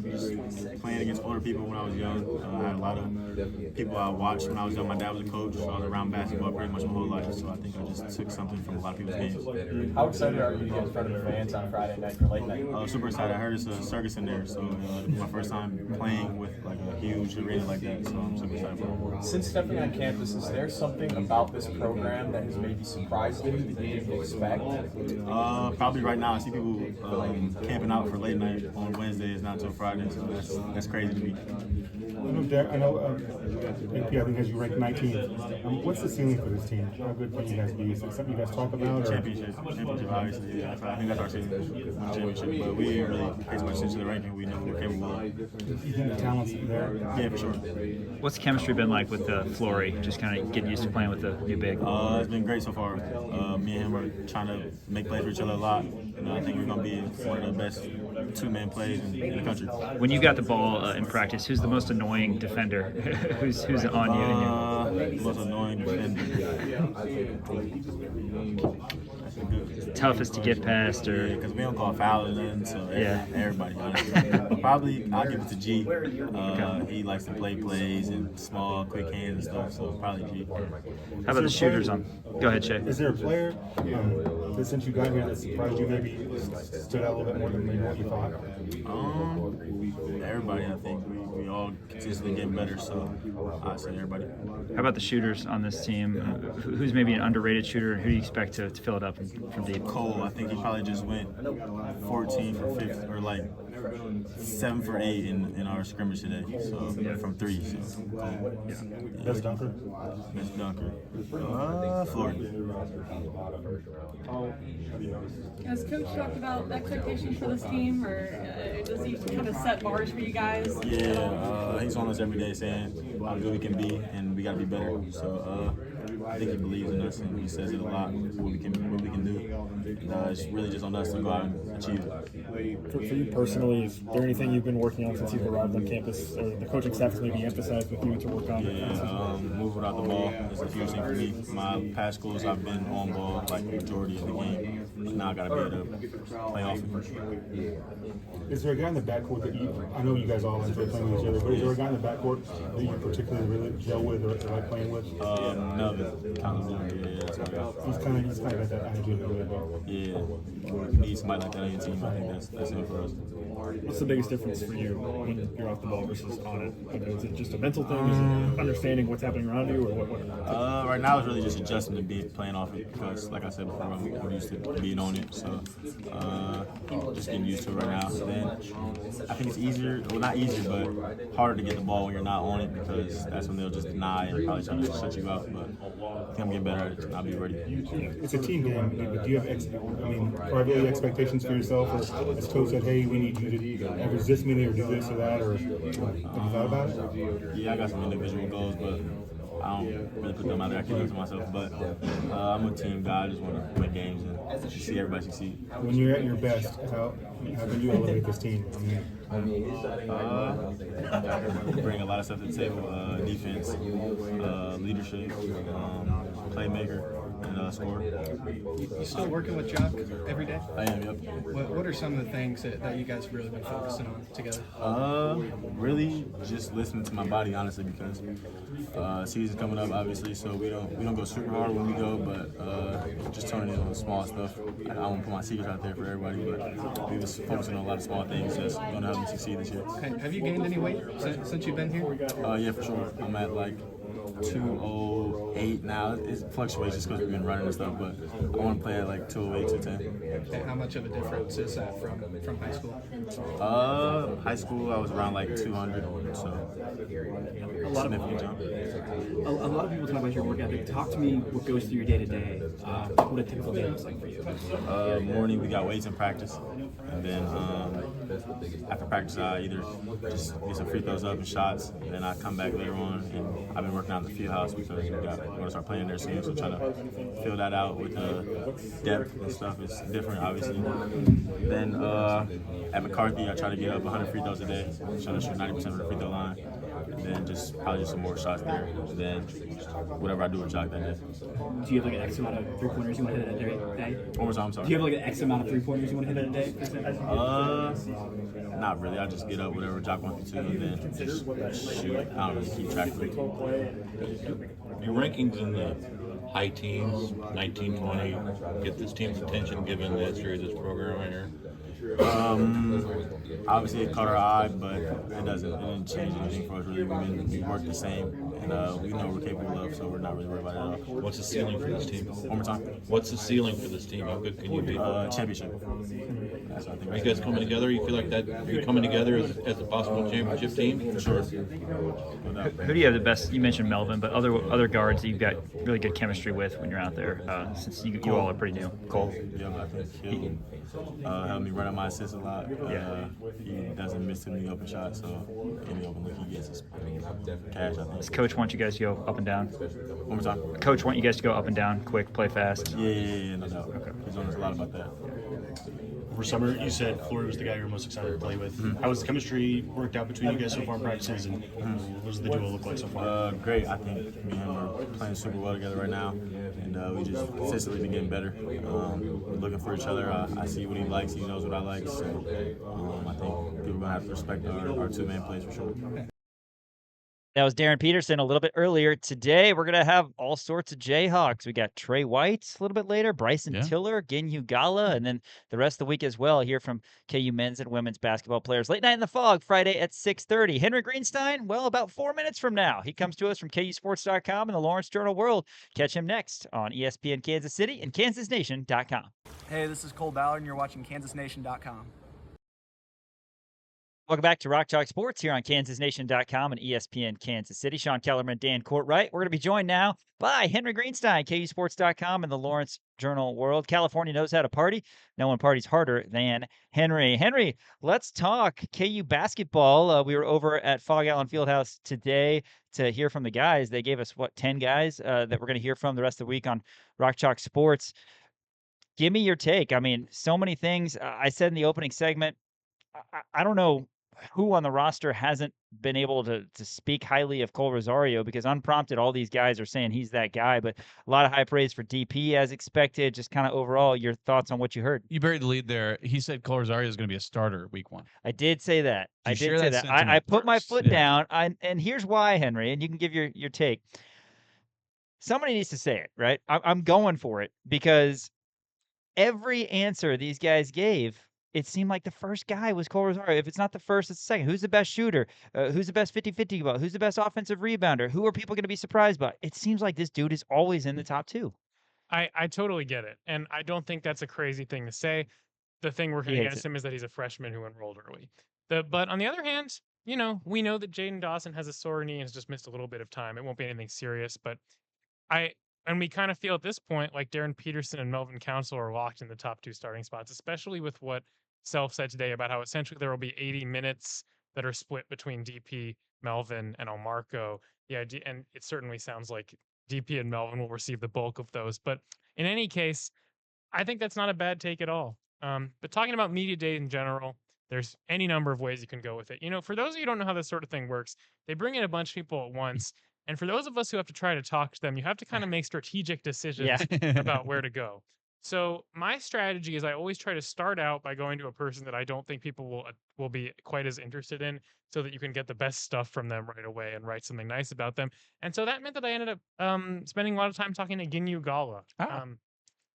Just playing against older people when I was young. I had a lot of people I watched when I was young. My dad was a coach, so I was around basketball pretty much my whole life. So I think I just took something from a lot of people's games. How excited are you to get in front of the fans on Friday night for late night? Super excited. I heard it's a circus in there, so it'll be my first time playing with like a huge arena like that. So I'm super excited for it. Since stepping on campus, is there something about this program that has maybe surprised you that you didn't expect? Probably right now I see people camping out for late night on Wednesdays, not until Friday, so that's crazy to me. I know AP, I think, has you ranked 19th. What's the ceiling for this team? How good can you guys be? Is it something you guys talk about? Or? Championship, obviously. Yeah, I think that's our ceiling, championship. But we didn't really pay too much attention to the ranking. We know we're capable of. You think the talent's there? Yeah, for sure. What's the chemistry been like with Flory? Just kind of getting used to playing with the new big. It's been great so far. Me and him are trying to make plays for each other a lot. I think we're going to be one of the best two-man plays in the country. When you got the ball in practice, who's the most annoying defender? who's on you? The most annoying defender. That's a good. toughest to get past, or because we don't call foul or nothing, so Yeah. everybody, honestly. Probably I'll give it to G. He likes to play plays and small, quick hands and stuff, so probably G. how about the shooters on? Go ahead, Shay. Is there a player that since you got here that surprised you, maybe stood out a little bit more than maybe what you thought? Everybody, I think we all consistently get better, so I say everybody. How about the shooters on this team? Who's maybe an underrated shooter, and who do you expect to fill it up from deep? Cole, I think he probably just went 14 for 50, or like 7 for 8 in our scrimmage today. So from 3. So Cole, Best dunker? Best dunker. Florida. Has Coach talked about expectations for this team, or does he kind of set bars for you guys? Yeah, he's on us every day saying how good we can be and we got to be better. So I think he believes in us and he says it a lot, what we can do. And it's really just on us to go out and achieve it. For you personally, is there anything you've been working on since you've arrived on campus, or the coaching staff has maybe emphasized with you to work on? Move without the ball is a huge thing for me. My past schools, I've been on ball like the majority of the game. Now I got to be able to play off it. Is there a guy in the backcourt that I know you guys all enjoy playing with each other, but is there a guy in the backcourt that you particularly really gel with or like playing with? Melvin. He's kind of got that attitude a little bit. Yeah, we need somebody like that on your team. I think that's it for us. What's the biggest difference for you when you're off the ball versus on it? Is it just a mental thing? Is it understanding what's happening around you, or what? Right now it's really just adjusting to playing off it because, like I said before, I'm used to being on it. So just getting used to it right now. Then I think it's easier, well not easier, but harder to get the ball when you're not on it because that's when they'll just deny and probably try to shut you out. But I think I'm getting better at it and I'll be ready. It's a team game, but do you have private expectations for yourself, or as coach said, hey, we need you to average this many or do this or that, or have you thought about it? Yeah, I got some individual goals, but I don't really put them out there. I keep them to myself, but I'm a team guy. I just want to win games and see everybody succeed. When you're at your best, how can you elevate this team? Bring a lot of stuff to the table, defense, leadership, playmaker, and score. You still working with Jock every day? I am, yep. What are some of the things that you guys have really been focusing on together? Really just listening to my body, honestly, because season's coming up, obviously, so we don't go super hard when we go, but just turning in on small stuff. I don't want to put my secrets out there for everybody, but we was focusing on a lot of small things that's going to help me succeed this year. Have you gained any weight since you've been here? Yeah, for sure. I'm at like 208 now. It fluctuates just because we've been running and stuff, but I want to play at like 208, 210. And how much of a difference is that from high school? High school, I was around like 200, so significant jump. A lot of people talk about your work ethic. Talk to me what goes through your day to day. What a typical day looks like for you. Morning, we got weights in practice, and then after practice, I either just get some free throws up and shots, and then I come back later on, and I've been working out in the field house because we're going to start playing there soon, so trying to fill that out with depth and stuff. It's different, obviously. Then at McCarthy, I try to get up 100 free throws a day, trying to shoot 90% of the free throw line, and then probably just some more shots there, and then whatever I do with Jock that day. Do you have like an X amount of three-pointers you want to hit in a day? One more time, I'm sorry. Do you have like an X amount of three-pointers you want to hit in a day? Not really. I just get up whatever Jock wants me to, and then just shoot. I don't really keep track of it. Your rankings in the high teens, 19, 20, get this team's attention given the history of this program right here? Obviously it caught our eye, but it didn't change anything for us really. We work the same, and we know we're capable of, so we're not really worried about it at all. What's the ceiling for this team? One more time. What's the ceiling for this team? How good can you be? Championship. That's what I think. Are you guys coming together? You feel like that? Are you coming together as a possible championship team? For sure. Who do you have the best? You mentioned Melvin, but other guards that you've got really good chemistry with when you're out there, since you all are pretty new. Cole. Yeah, I think he'll help me run up my assists a lot. He doesn't miss too many open shots, so any open look he gets is cash, I think. Does Coach want you guys to go up and down? One more time. Coach want you guys to go up and down, quick, play fast? Yeah, no doubt. Okay. He's on us a lot about that. Over summer, you said Florida was the guy you were most excited to play with. How has the chemistry worked out between you guys so far in practices, and what does the duo look like so far? Great. I think me and him are playing super well together right now, and we just consistently been getting better. Looking for each other. I see what he likes. He knows what I like. So I think people are gonna have to respect our two-man plays for sure. That was Darryn Peterson a little bit earlier. Today, we're going to have all sorts of Jayhawks. We got Tre White a little bit later, Bryson Tiller, Nginyu Ngala, and then the rest of the week as well. Hear from KU men's and women's basketball players. Late Night in the Fog, Friday at 6:30. Henry Greenstein, well, about 4 minutes from now. He comes to us from KUSports.com and the Lawrence Journal-World. Catch him next on ESPN Kansas City and KansasNation.com. Hey, this is Cole Ballard, and you're watching KansasNation.com. Welcome back to Rock Chalk Sports here on KansasNation.com and ESPN Kansas City. Sean Kellerman and Dan Courtwright. We're going to be joined now by Henry Greenstein, KUSports.com and the Lawrence Journal-World. California knows how to party. No one parties harder than Henry. Henry, let's talk KU basketball. We were over at Fog Allen Fieldhouse today to hear from the guys. They gave us, 10 guys that we're going to hear from the rest of the week on Rock Chalk Sports. Give me your take. I mean, so many things. I said in the opening segment, I don't know who on the roster hasn't been able to speak highly of Cole Rosario, because unprompted, all these guys are saying he's that guy, but a lot of high praise for DP as expected. Just kind of overall, your thoughts on what you heard. You buried the lead there. He said Cole Rosario is going to be a starter week 1. I did say that. I did say that. I put my foot down. And here's why, Henry, and you can give your take. Somebody needs to say it, right? I'm going for it, because every answer these guys gave, it seemed like the first guy was Cole Rosario. If it's not the first, it's the second. Who's the best shooter? Who's the best 50-50 ball? Who's the best offensive rebounder? Who are people going to be surprised by? It seems like this dude is always in the top 2. I totally get it. And I don't think that's a crazy thing to say. The thing working against him is that he's a freshman who enrolled early. But on the other hand, we know that Jaden Dawson has a sore knee and has just missed a little bit of time. It won't be anything serious, but and we kind of feel at this point like Darryn Peterson and Melvin Council are locked in the top 2 starting spots, especially with what Self said today about how essentially there will be 80 minutes that are split between DP, Melvin, and Omarco. Yeah, and it certainly sounds like DP and Melvin will receive the bulk of those. But in any case, I think that's not a bad take at all. But talking about media day in general, there's any number of ways you can go with it. For those of you who don't know how this sort of thing works, they bring in a bunch of people at once. And for those of us who have to try to talk to them, you have to kind of make strategic decisions about where to go. So my strategy is I always try to start out by going to a person that I don't think people will be quite as interested in, so that you can get the best stuff from them right away and write something nice about them. And so that meant that I ended up spending a lot of time talking to Nginyu Ngala.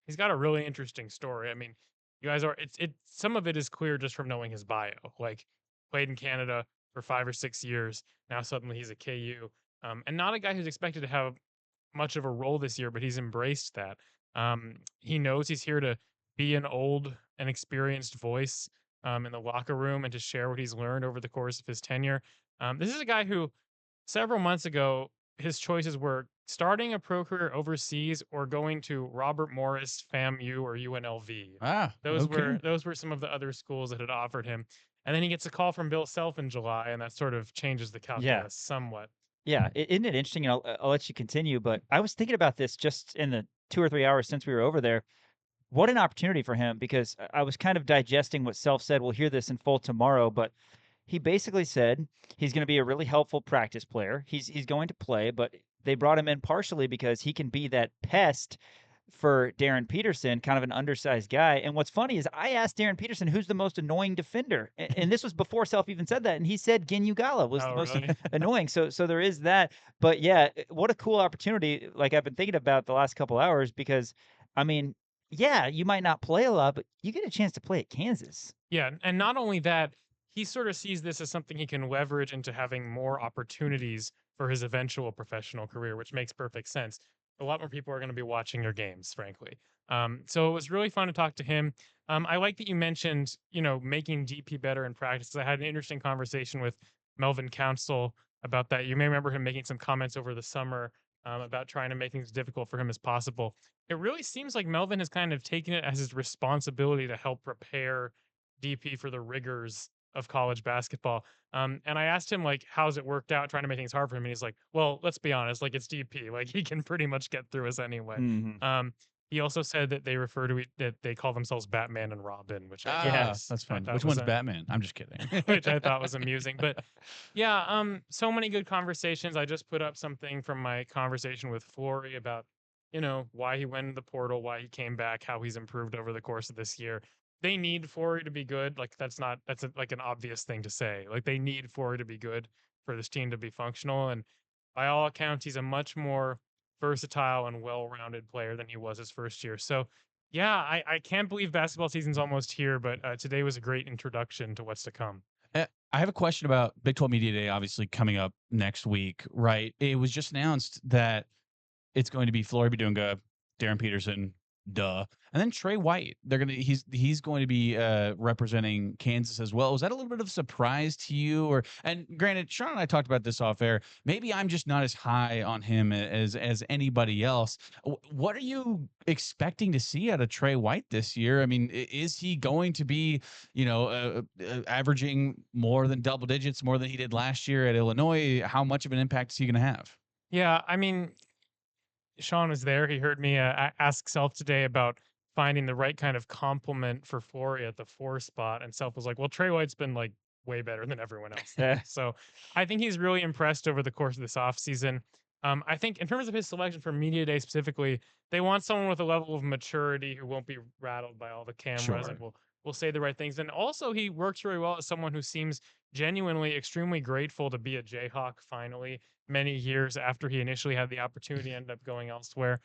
He's got a really interesting story. I mean, you guys some of it is clear just from knowing his bio. Like, played in Canada for 5 or 6 years. Now suddenly he's a KU. And not a guy who's expected to have much of a role this year, but he's embraced that. He knows he's here to be an old and experienced voice in the locker room and to share what he's learned over the course of his tenure. This is a guy who several months ago, his choices were starting a pro career overseas or going to Robert Morris, FAMU, or UNLV. Those were some of the other schools that had offered him. And then he gets a call from Bill Self in July, and that sort of changes the calculus somewhat. Yeah, isn't it interesting? And I'll let you continue, but I was thinking about this just in the 2 or 3 hours since we were over there. What an opportunity for him, because I was kind of digesting what Self said. We'll hear this in full tomorrow, but he basically said he's going to be a really helpful practice player. He's going to play, but they brought him in partially because he can be that pest for Darryn Peterson, kind of an undersized guy. And what's funny is I asked Darryn Peterson who's the most annoying defender, and this was before Self even said that, and he said Nginyu Ngala was the most annoying. So there is that. But yeah, what a cool opportunity. Like, I've been thinking about the last couple hours, because I mean, yeah, you might not play a lot, but you get a chance to play at Kansas. Yeah, and not only that, he sort of sees this as something he can leverage into having more opportunities for his eventual professional career, which makes perfect sense. A lot more people are going to be watching your games, frankly. So it was really fun to talk to him. I like that you mentioned, making DP better in practice. I had an interesting conversation with Melvin Council about that. You may remember him making some comments over the summer about trying to make things difficult for him as possible. It really seems like Melvin has kind of taken it as his responsibility to help prepare DP for the rigors of college basketball. And I asked him, like, how's it worked out trying to make things hard for him? And he's like, well, let's be honest, like, it's DP. Like, he can pretty much get through us anyway. He also said that they refer to it, that they call themselves Batman and Robin, which that's fun. Which one's Batman? I'm just kidding. Which I thought was amusing. But yeah, so many good conversations. I just put up something from my conversation with Flory about why he went in the portal, why he came back, how he's improved over the course of this year. They need Forey to be good. Like that's like an obvious thing to say. Like they need Forey to be good for this team to be functional. And by all accounts, he's a much more versatile and well-rounded player than he was his first year. So yeah, I can't believe basketball season's almost here, but today was a great introduction to what's to come. I have a question about Big 12 Media Day, obviously coming up next week, right? It was just announced that it's going to be Flory Badunga, Darryn Peterson, duh, and then Tre White. He's going to be representing Kansas as well. Was that a little bit of a surprise to you? Or, and granted, Sean and I talked about this off air. Maybe I'm just not as high on him as anybody else. What are you expecting to see out of Tre White this year? I mean, is he going to be, averaging more than double digits, more than he did last year at Illinois? How much of an impact is he going to have? Yeah, I mean, Sean was there. He heard me ask Self today about finding the right kind of complement for Flory at the 4 spot, and Self was like, "Well, Tre White's been like way better than everyone else." So I think he's really impressed over the course of this offseason. I think in terms of his selection for Media Day specifically, they want someone with a level of maturity who won't be rattled by all the cameras and will say the right things. And also, he works very well as someone who seems genuinely extremely grateful to be a Jayhawk finally, many years after he initially had the opportunity, ended up going elsewhere.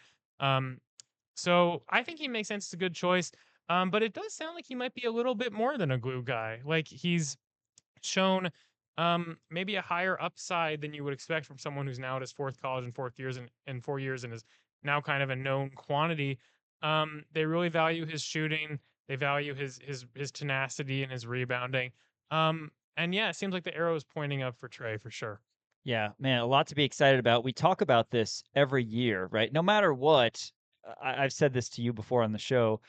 So I think he makes sense. It's a good choice. But it does sound like he might be a little bit more than a glue guy. Like he's shown maybe a higher upside than you would expect from someone who's now at his 4th college and 4 years and is now kind of a known quantity. They really value his shooting. They value his tenacity and his rebounding. And yeah, it seems like the arrow is pointing up for Tre for sure. Yeah, man, a lot to be excited about. We talk about this every year, right? No matter what, I've said this to you before on the show.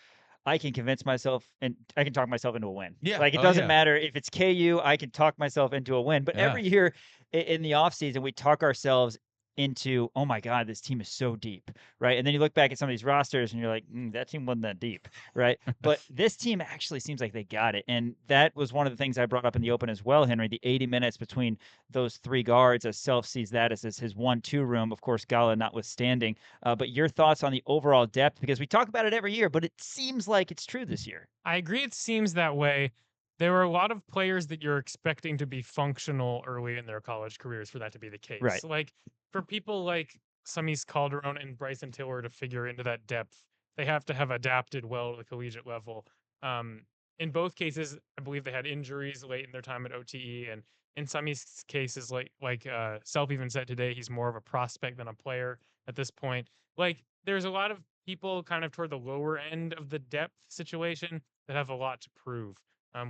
I can convince myself and I can talk myself into a win. Yeah. Like it doesn't matter if it's KU, I can talk myself into a win. But every year in the offseason, we talk ourselves into, oh my God, this team is so deep, right? And then you look back at some of these rosters and you're like, that team wasn't that deep, right? But this team actually seems like they got it. And that was one of the things I brought up in the open as well, Henry, the 80 minutes between those 3 guards, as Self sees that as his 1-2 room, of course, Ngala notwithstanding. But your thoughts on the overall depth, because we talk about it every year, but it seems like it's true this year. I agree. It seems that way. There are a lot of players that you're expecting to be functional early in their college careers for that to be the case. Right. Like for people like Samis Calderon and Bryson Tiller to figure into that depth, they have to have adapted well to the collegiate level. In both cases, I believe they had injuries late in their time at OTE, and in Samis' cases, like Self even said today, he's more of a prospect than a player at this point. Like there's a lot of people kind of toward the lower end of the depth situation that have a lot to prove.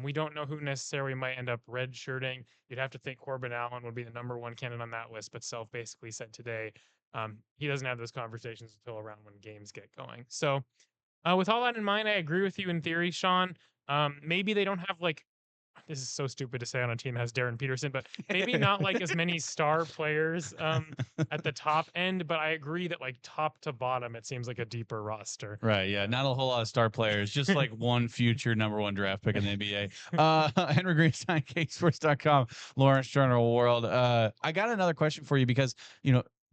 We don't know who necessarily might end up redshirting. You'd have to think Corbin Allen would be the number 1 candidate on that list, but Self basically said today he doesn't have those conversations until around when games get going. So with all that in mind, I agree with you in theory, Sean. Maybe they don't have like, this is so stupid to say on a team that has Darryn Peterson, but maybe not like as many star players at the top end. But I agree that like top to bottom, it seems like a deeper roster. Right. Yeah. Not a whole lot of star players, just like one future number 1 draft pick in the NBA. Henry Greenstein, KSports.com, Lawrence Journal World. I got another question for you because,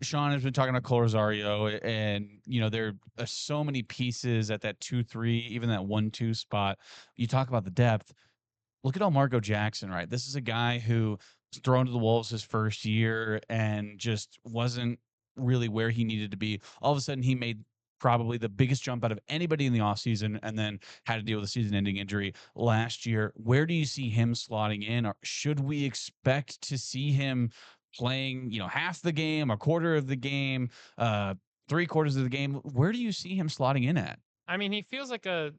Sean has been talking about Cole Rosario, and there are so many pieces at that 2-3, even that 1-2 spot. You talk about the depth. Look at Marco Jackson, right? This is a guy who was thrown to the wolves his first year and just wasn't really where he needed to be. All of a sudden, he made probably the biggest jump out of anybody in the offseason and then had to deal with a season-ending injury last year. Where do you see him slotting in? Or should we expect to see him playing, half the game, a quarter of the game, 3/4 of the game? Where do you see him slotting in at? I mean, he feels like a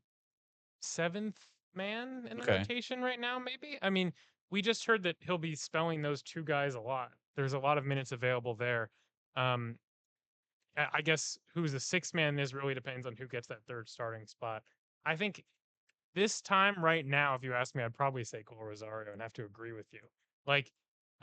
7th man in the rotation right now, maybe. I mean, we just heard that he'll be spelling those 2 guys a lot. There's a lot of minutes available there. I guess who's the 6th man is really depends on who gets that 3rd starting spot. I think this time right now, if you ask me, I'd probably say Cole Rosario and have to agree with you. Like,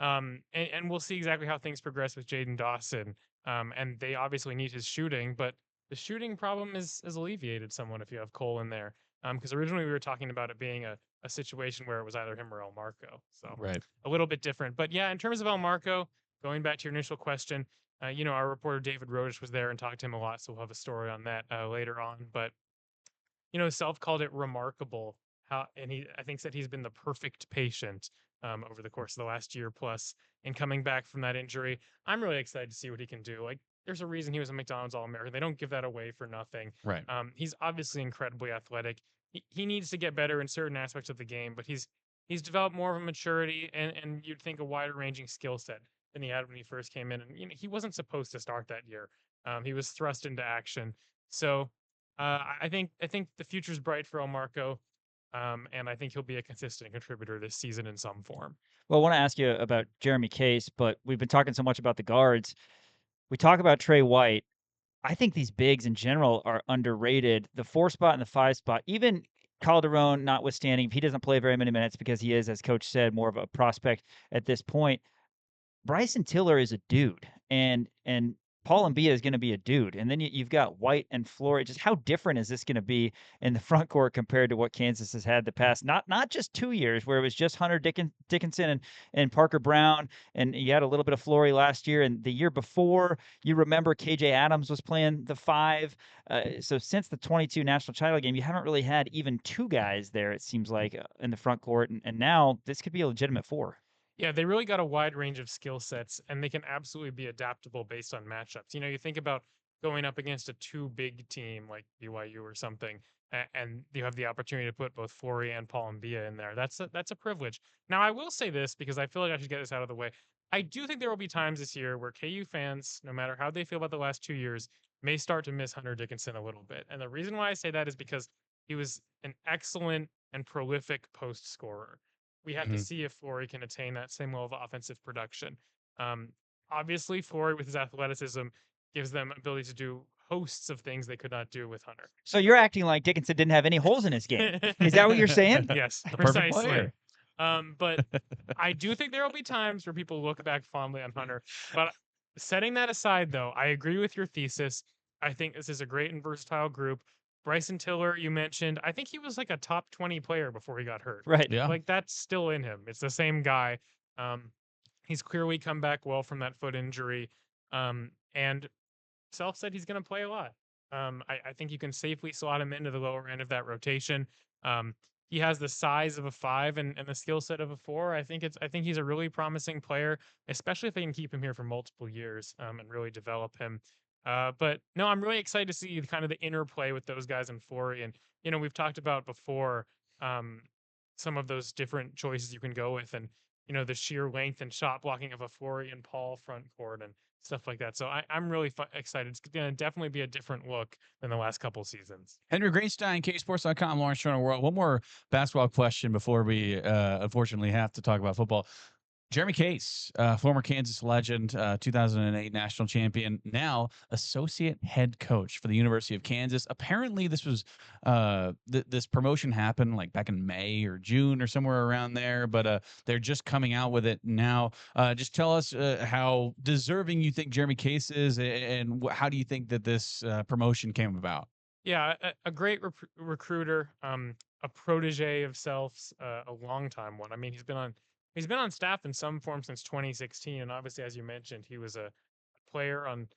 and we'll see exactly how things progress with Jaden Dawson. And they obviously need his shooting, but the shooting problem is alleviated somewhat if you have Cole in there. Because originally we were talking about it being a situation where it was either him or El Marco. So right. A little bit different. But yeah, in terms of El Marco, going back to your initial question, Our reporter David Rodish was there and talked to him a lot, so we'll have a story on that later on. But Self called it remarkable and I think said he's been the perfect patient over the course of the last year plus and coming back from that injury. I'm really excited to see what he can do. Like, there's a reason he was a McDonald's All-American. They don't give that away for nothing. Right. He's obviously incredibly athletic. He needs to get better in certain aspects of the game, but he's developed more of a maturity and you'd think a wider ranging skill set than he had when he first came in. And he wasn't supposed to start that year. He was thrust into action. So I think the future's bright for Marco, and I think he'll be a consistent contributor this season in some form. Well, I want to ask you about Jeremy Case, but we've been talking so much about the guards. We talk about Tre White. I think these bigs in general are underrated. The 4 spot and the 5 spot, even Calderon notwithstanding, he doesn't play very many minutes because he is, as Coach said, more of a prospect at this point. Bryson Tiller is a dude, and Paul Mbia is going to be a dude, and then you've got White and Flory. Just how different is this going to be in the front court compared to what Kansas has had the past? Not just 2 years where it was just Hunter Dickinson and Parker Brown, and you had a little bit of Flory last year, and the year before, you remember KJ Adams was playing the 5. So since the 22 national title game, you haven't really had even 2 guys there. It seems like in the front court, and now this could be a legitimate 4. Yeah, they really got a wide range of skill sets, and they can absolutely be adaptable based on matchups. You think about going up against a too big team like BYU or something, and you have the opportunity to put both Flory and Paul Mbia in there. That's a privilege. Now, I will say this because I feel like I should get this out of the way. I do think there will be times this year where KU fans, no matter how they feel about the last 2 years, may start to miss Hunter Dickinson a little bit. And the reason why I say that is because he was an excellent and prolific post scorer. We have to see if Flory can attain that same level of offensive production. Obviously, Flory, with his athleticism, gives them ability to do hosts of things they could not do with Hunter. So you're acting like Dickinson didn't have any holes in his game. Is that what you're saying? Yes, Perfect precisely. player. But I do think there will be times where people look back fondly on Hunter. But setting that aside, though, I agree with your thesis. I think this is a great and versatile group. Bryson Tiller, you mentioned, I think he was like a top 20 player before he got hurt. Right. Yeah. Like, that's still in him. It's the same guy. He's clearly come back well from that foot injury. And Self said he's going to play a lot. I think you can safely slot him into the lower end of that rotation. He has the size of a 5 and the skill set of a 4. I think he's a really promising player, especially if they can keep him here for multiple years and really develop him. But no, I'm really excited to see kind of the interplay with those guys in Flory. And, we've talked about before some of those different choices you can go with and, the sheer length and shot blocking of a Flory and Paul front court and stuff like that. So I'm really excited. It's going to definitely be a different look than the last couple seasons. Henry Greenstein, KSports.com, Lawrence Turner World. One more basketball question before we unfortunately have to talk about football. Jeremy Case, former Kansas legend, 2008 national champion, now associate head coach for the University of Kansas. Apparently, this was this promotion happened like back in May or June or somewhere around there, but they're just coming out with it now. Just tell us how deserving you think Jeremy Case is, and how do you think that this promotion came about? Yeah, a great recruiter, a protege of Self's, a long time one. I mean, he's been on staff in some form since 2016, and obviously, as you mentioned, he was a player on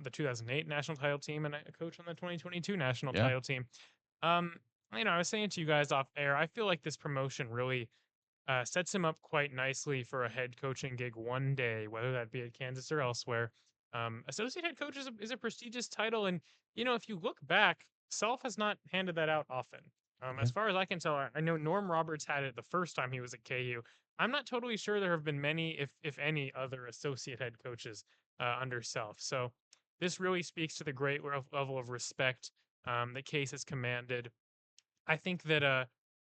the 2008 national title team and a coach on the 2022 national title team. I was saying to you guys off air, I feel like this promotion really sets him up quite nicely for a head coaching gig one day, whether that be at Kansas or elsewhere. Associate head coach is a prestigious title, and if you look back, Self has not handed that out often. As far as I can tell, I know Norm Roberts had it the first time he was at KU. I'm not totally sure there have been many, if any, other associate head coaches under Self. So this really speaks to the great level of respect that Case has commanded. I think that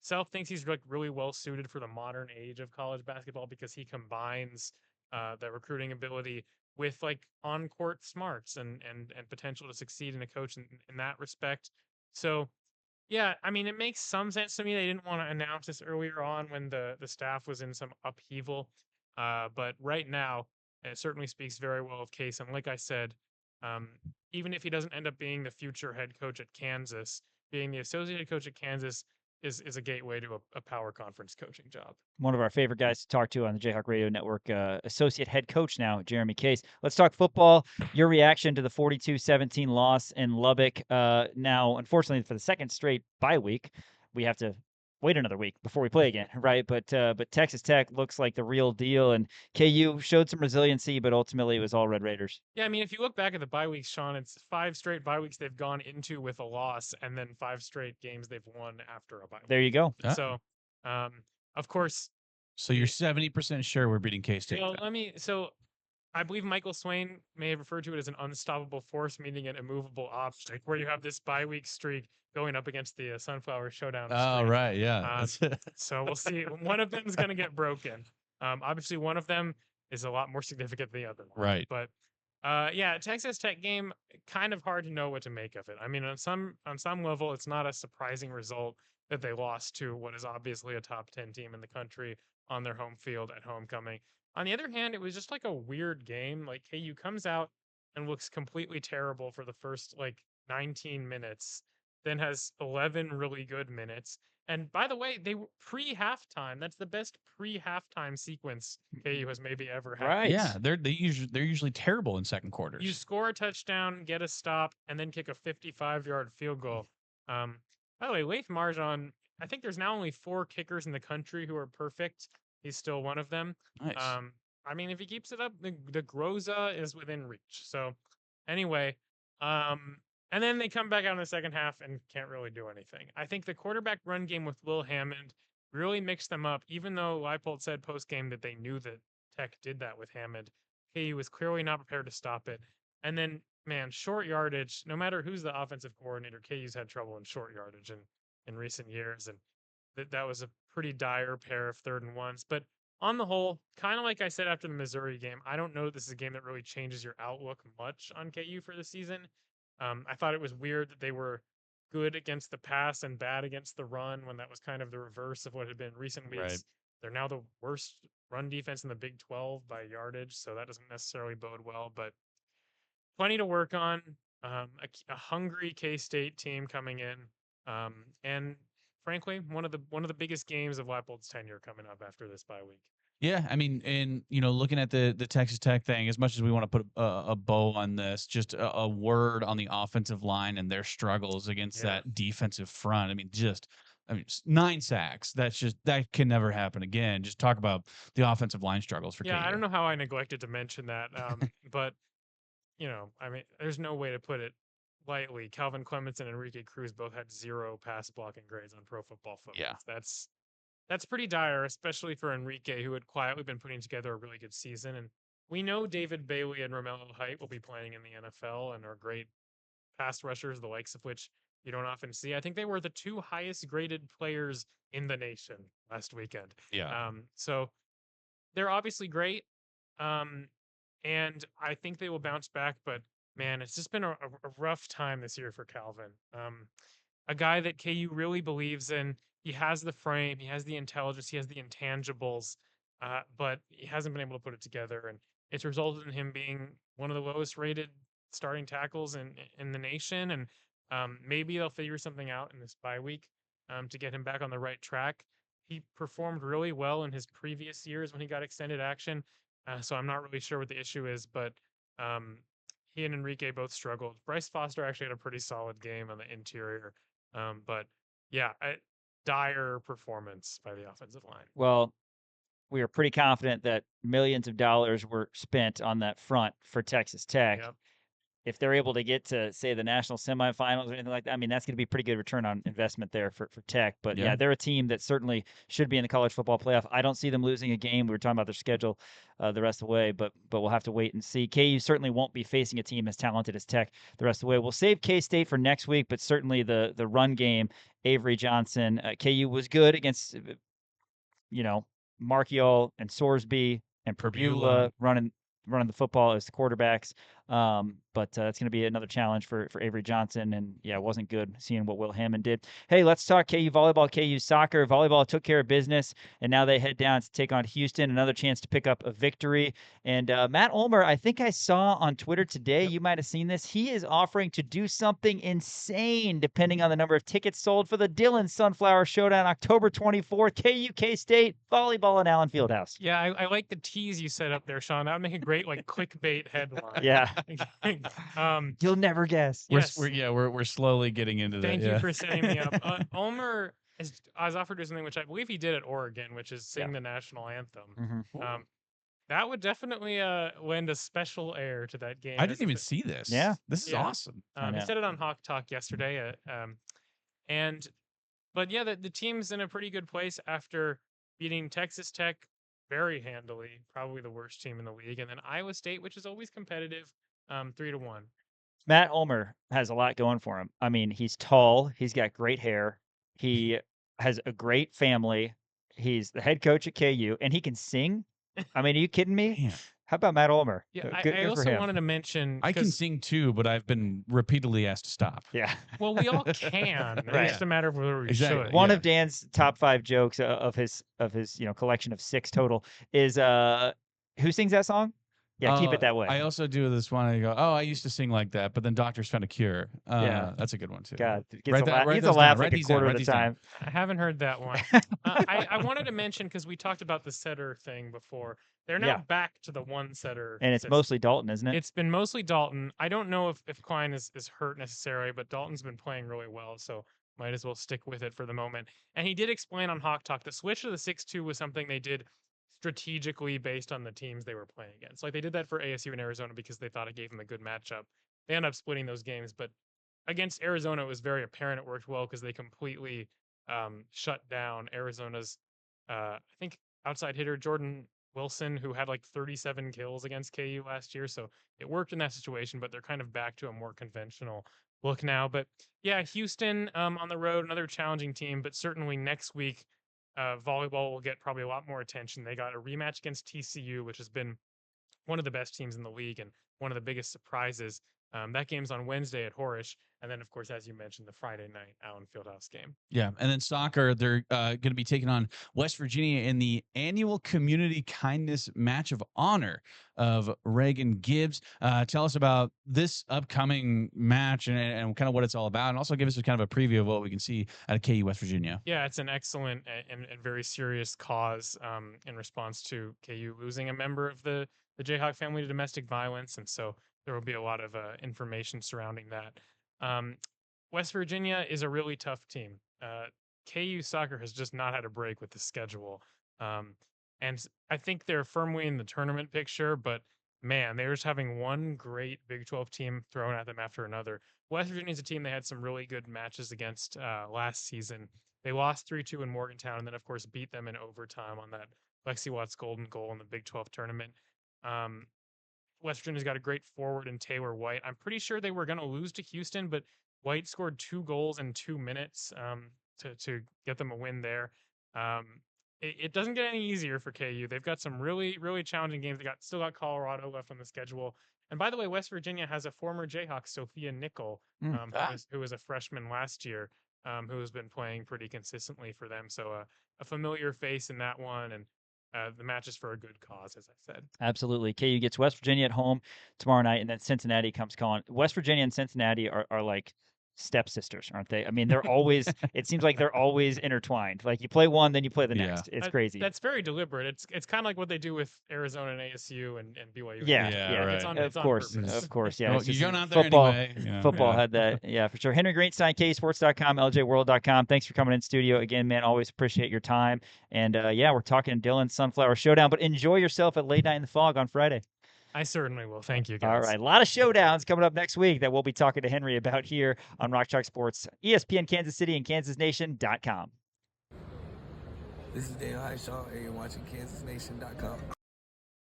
Self thinks he's really well suited for the modern age of college basketball because he combines the recruiting ability with like on-court smarts and potential to succeed in a coach in that respect. So yeah, I mean, it makes some sense to me. They didn't want to announce this earlier on when the staff was in some upheaval. But right now, it certainly speaks very well of Case. And like I said, even if he doesn't end up being the future head coach at Kansas, being the associate head coach at Kansas is a gateway to a power conference coaching job. One of our favorite guys to talk to on the Jayhawk Radio Network, associate head coach now, Jeremy Case. Let's talk football. Your reaction to the 42-17 loss in Lubbock. Now, unfortunately, for the second straight bye week, we have to wait another week before we play again, right? But Texas Tech looks like the real deal, and KU showed some resiliency, but ultimately it was all Red Raiders. Yeah, I mean, if you look back at the bye weeks, Sean, it's 5 straight bye weeks they've gone into with a loss, and then 5 straight games they've won after a bye week. There you go. So, of course. So you're 70% sure we're beating K-State. Well, I believe Michael Swain may have referred to it as an unstoppable force meeting an immovable obstacle, where you have this bye week streak going up against the Sunflower Showdown. Oh, streak. right, yeah. So we'll see. One of them is going to get broken. Obviously, one of them is a lot more significant than the other one. Right. But yeah, Texas Tech game, kind of hard to know what to make of it. I mean, on some level, it's not a surprising result that they lost to what is obviously a top 10 team in the country on their home field at homecoming. On the other hand, it was just like a weird game. Like KU comes out and looks completely terrible for the first 19 minutes, then has 11 really good minutes. And by the way, they were pre-halftime. That's the best pre-halftime sequence KU has maybe ever had. Right. Yeah, they're usually terrible in second quarters. You score a touchdown, get a stop, and then kick a 55-yard field goal. By the way, Leif Marjan, I think there's now only 4 kickers in the country who are perfect. He's still one of them. Nice. I mean, if he keeps it up, the Groza is within reach. So anyway, and then they come back out in the second half and can't really do anything. I think the quarterback run game with Will Hammond really mixed them up, even though Leipold said post-game that they knew that Tech did that with Hammond. KU was clearly not prepared to stop it. And then, man, short yardage, no matter who's the offensive coordinator, KU's had trouble in short yardage in recent years. And that was a pretty dire pair of 3rd and 1s. But on the whole, kind of like I said after the Missouri game, I don't know this is a game that really changes your outlook much on KU for the season. I thought it was weird that they were good against the pass and bad against the run when that was kind of the reverse of what had been recent weeks. Right. They're now the worst run defense in the Big 12 by yardage, so that doesn't necessarily bode well, but plenty to work on. A hungry K-State team coming in, and frankly, one of the biggest games of Leipold's tenure coming up after this bye week. Yeah, I mean, and looking at the Texas Tech thing, as much as we want to put a bow on this, just a word on the offensive line and their struggles against that defensive front. I mean, 9 sacks. That can never happen again. Just talk about the offensive line struggles for KU. I don't know how I neglected to mention that, but I mean, there's no way to put it lightly. Calvin Clements and Enrique Cruz both had 0 pass blocking grades on Pro Football Focus. Yeah. That's pretty dire, especially for Enrique, who had quietly been putting together a really good season. And we know David Bailey and Romello Height will be playing in the NFL and are great pass rushers, the likes of which you don't often see. I think they were the 2 highest graded players in the nation last weekend. Yeah. So they're obviously great. And I think they will bounce back, but man, it's just been a rough time this year for Calvin. A guy that KU really believes in. He has the frame, he has the intelligence, he has the intangibles, but he hasn't been able to put it together. And it's resulted in him being one of the lowest rated starting tackles in the nation. And maybe they'll figure something out in this bye week to get him back on the right track. He performed really well in his previous years when he got extended action. So I'm not really sure what the issue is, but he and Enrique both struggled. Bryce Foster actually had a pretty solid game on the interior. But yeah, dire performance by the offensive line. Well, we are pretty confident that millions of dollars were spent on that front for Texas Tech. Yep. If they're able to get to, say, the national semifinals or anything like that, I mean, that's going to be pretty good return on investment there for Tech. But, yeah, they're a team that certainly should be in the college football playoff. I don't see them losing a game. We were talking about their schedule the rest of the way, but we'll have to wait and see. KU certainly won't be facing a team as talented as Tech the rest of the way. We'll save K-State for next week, but certainly the run game, Avery Johnson, KU was good against, Markiol and Sorsby and Perbula running the football as the quarterbacks. But that's going to be another challenge for Avery Johnson. And yeah, it wasn't good seeing what Will Hammond did. Hey, let's talk KU volleyball, KU soccer. Volleyball took care of business, and now they head down to take on Houston. Another chance to pick up a victory. And Matt Ulmer, I think I saw on Twitter today, you might have seen this. He is offering to do something insane depending on the number of tickets sold for the Dillon Sunflower Showdown, October 24th, KU K-State volleyball in Allen Fieldhouse. Yeah, I like the tease you set up there, Sean. That would make a great like clickbait headline. Yeah. You'll never guess. Yes. We're slowly getting into that. Thank you for setting me up. Ulmer has offered to do something which I believe he did at Oregon, which is sing the national anthem. That would definitely lend a special air to that game. I didn't even see this. Yeah. This is awesome. He said it on Hawk Talk yesterday. But yeah, the team's in a pretty good place after beating Texas Tech very handily, probably the worst team in the league, and then Iowa State, which is always competitive, 3-1. Matt Ulmer has a lot going for him. I mean, he's tall, he's got great hair, he has a great family, he's the head coach at KU, and he can sing. I mean, are you kidding me? Man. How about Matt Ulmer? Yeah, Good I for also him. wanted to mention I can sing too, but I've been repeatedly asked to stop. Yeah. Well, we all can. Right. It's just a matter of whether we Exactly. should. One of Dan's top 5 jokes of his collection of 6 total is who sings that song? Yeah, keep it that way. I also do this one. I go, I used to sing like that, but then doctors found a cure. Yeah. That's a good one too. God, Write gets a those laugh down. like a quarter of the time. I haven't heard that one. I wanted to mention, because we talked about the setter thing before. They're now back to the one setter. And it's mostly Dalton, isn't it? It's been mostly Dalton. I don't know if Klein is hurt necessarily, but Dalton's been playing really well, so might as well stick with it for the moment. And he did explain on Hawk Talk the switch to the 6-2 was something they did strategically based on the teams they were playing against. Like they did that for ASU and Arizona because they thought it gave them a good matchup. They ended up splitting those games, but against Arizona, it was very apparent it worked well because they completely shut down Arizona's, I think, outside hitter Jordan Wilson, who had like 37 kills against KU last year. So it worked in that situation, but they're kind of back to a more conventional look now. But yeah, Houston on the road, another challenging team, but certainly next week, volleyball will get probably a lot more attention. They got a rematch against TCU, which has been one of the best teams in the league and one of the biggest surprises. That game's on Wednesday at Horish. And then, of course, as you mentioned, the Friday night Allen Fieldhouse game. Yeah. And then soccer, they're going to be taking on West Virginia in the annual Community Kindness Match of Honor of Reagan Gibbs. Tell us about this upcoming match and kind of what it's all about. And also give us kind of a preview of what we can see out of KU West Virginia. Yeah, it's an excellent and very serious cause in response to KU losing a member of the Jayhawk family to domestic violence. And so there will be a lot of information surrounding that. West Virginia is a really tough team. KU soccer has just not had a break with the schedule. And I think they're firmly in the tournament picture, but man, they're just having one great Big 12 team thrown at them after another. West Virginia's a team they had some really good matches against last season. They lost 3-2 in Morgantown and then, of course, beat them in overtime on that Lexi Watts golden goal in the Big 12 tournament. West Virginia's got a great forward in Tre White. I'm pretty sure they were going to lose to Houston, but White scored 2 goals in 2 minutes to get them a win there. It doesn't get any easier for KU. They've got some really, really challenging games. They still got Colorado left on the schedule. And by the way, West Virginia has a former Jayhawk, Sophia Nickel, who was a freshman last year, who has been playing pretty consistently for them. So a familiar face in that one. And the match is for a good cause, as I said. Absolutely. KU gets West Virginia at home tomorrow night, and then Cincinnati comes calling. West Virginia and Cincinnati are like stepsisters, aren't they? I mean, they're always, it seems like they're always intertwined. Like you play one, then you play the next. It's crazy. That's very deliberate. It's kind of like what they do with Arizona and ASU and BYU. Yeah, right. It's on of course. Yeah. Well, you're going out there football, anyway. Football had that. Yeah, for sure. Henry Greenstein, KSports.com, LJWorld.com. Thanks for coming in studio again, man. Always appreciate your time. And we're talking Dillon Sunflower Showdown, but enjoy yourself at Late Night in the Fog on Friday. I certainly will. Thank you, guys. All right. A lot of showdowns coming up next week that we'll be talking to Henry about here on Rock Chalk Sports, ESPN Kansas City and KansasNation.com. This is Dale Highshaw, and you're watching KansasNation.com.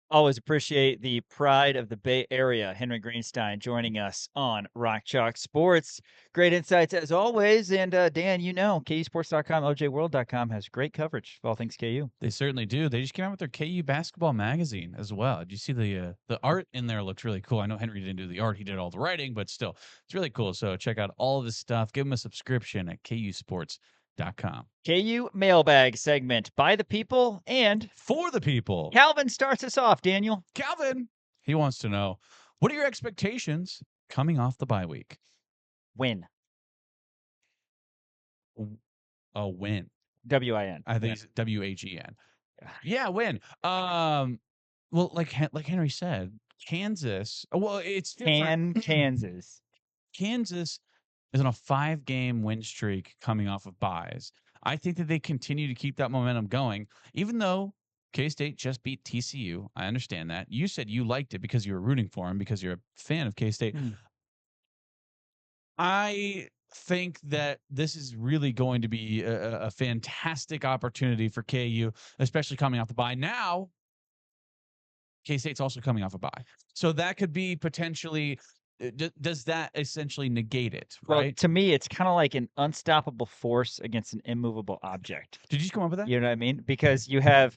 Always appreciate the pride of the Bay Area. Henry Greenstein joining us on Rock Chalk Sports. Great insights as always. And Dan, KUSports.com, OJWorld.com has great coverage of all things KU. They certainly do. They just came out with their KU basketball magazine as well. Did you see the art in there? Looks really cool. I know Henry didn't do the art; he did all the writing, but still, it's really cool. So check out all of this stuff. Give them a subscription at KUSports.com. KU Mailbag segment by the people and for the people. Calvin starts us off, Daniel. Calvin, he wants to know, what are your expectations coming off the bye week? Win. A win. W-I-N. I think it's W-A-G-N. Yeah, win. Well, like Henry said, Kansas. Well, it's Kansas. Kansas is on a 5-game win streak coming off of byes. I think that they continue to keep that momentum going, even though K-State just beat TCU. I understand that. You said you liked it because you were rooting for them because you're a fan of K-State. I think that this is really going to be a fantastic opportunity for KU, especially coming off the bye. Now, K-State's also coming off a bye. So that could be potentially... Does that essentially negate it, right? Well, to me, it's kind of like an unstoppable force against an immovable object. Did you just come up with that? You know what I mean? Because you have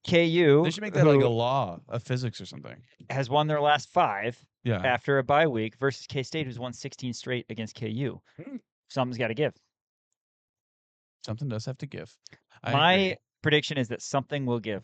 KU. They should make that like a law of physics or something. Has won their last 5 yeah. after a bye week versus K-State, who's won 16 straight against KU. Something's got to give. Something does have to give. My prediction is that something will give.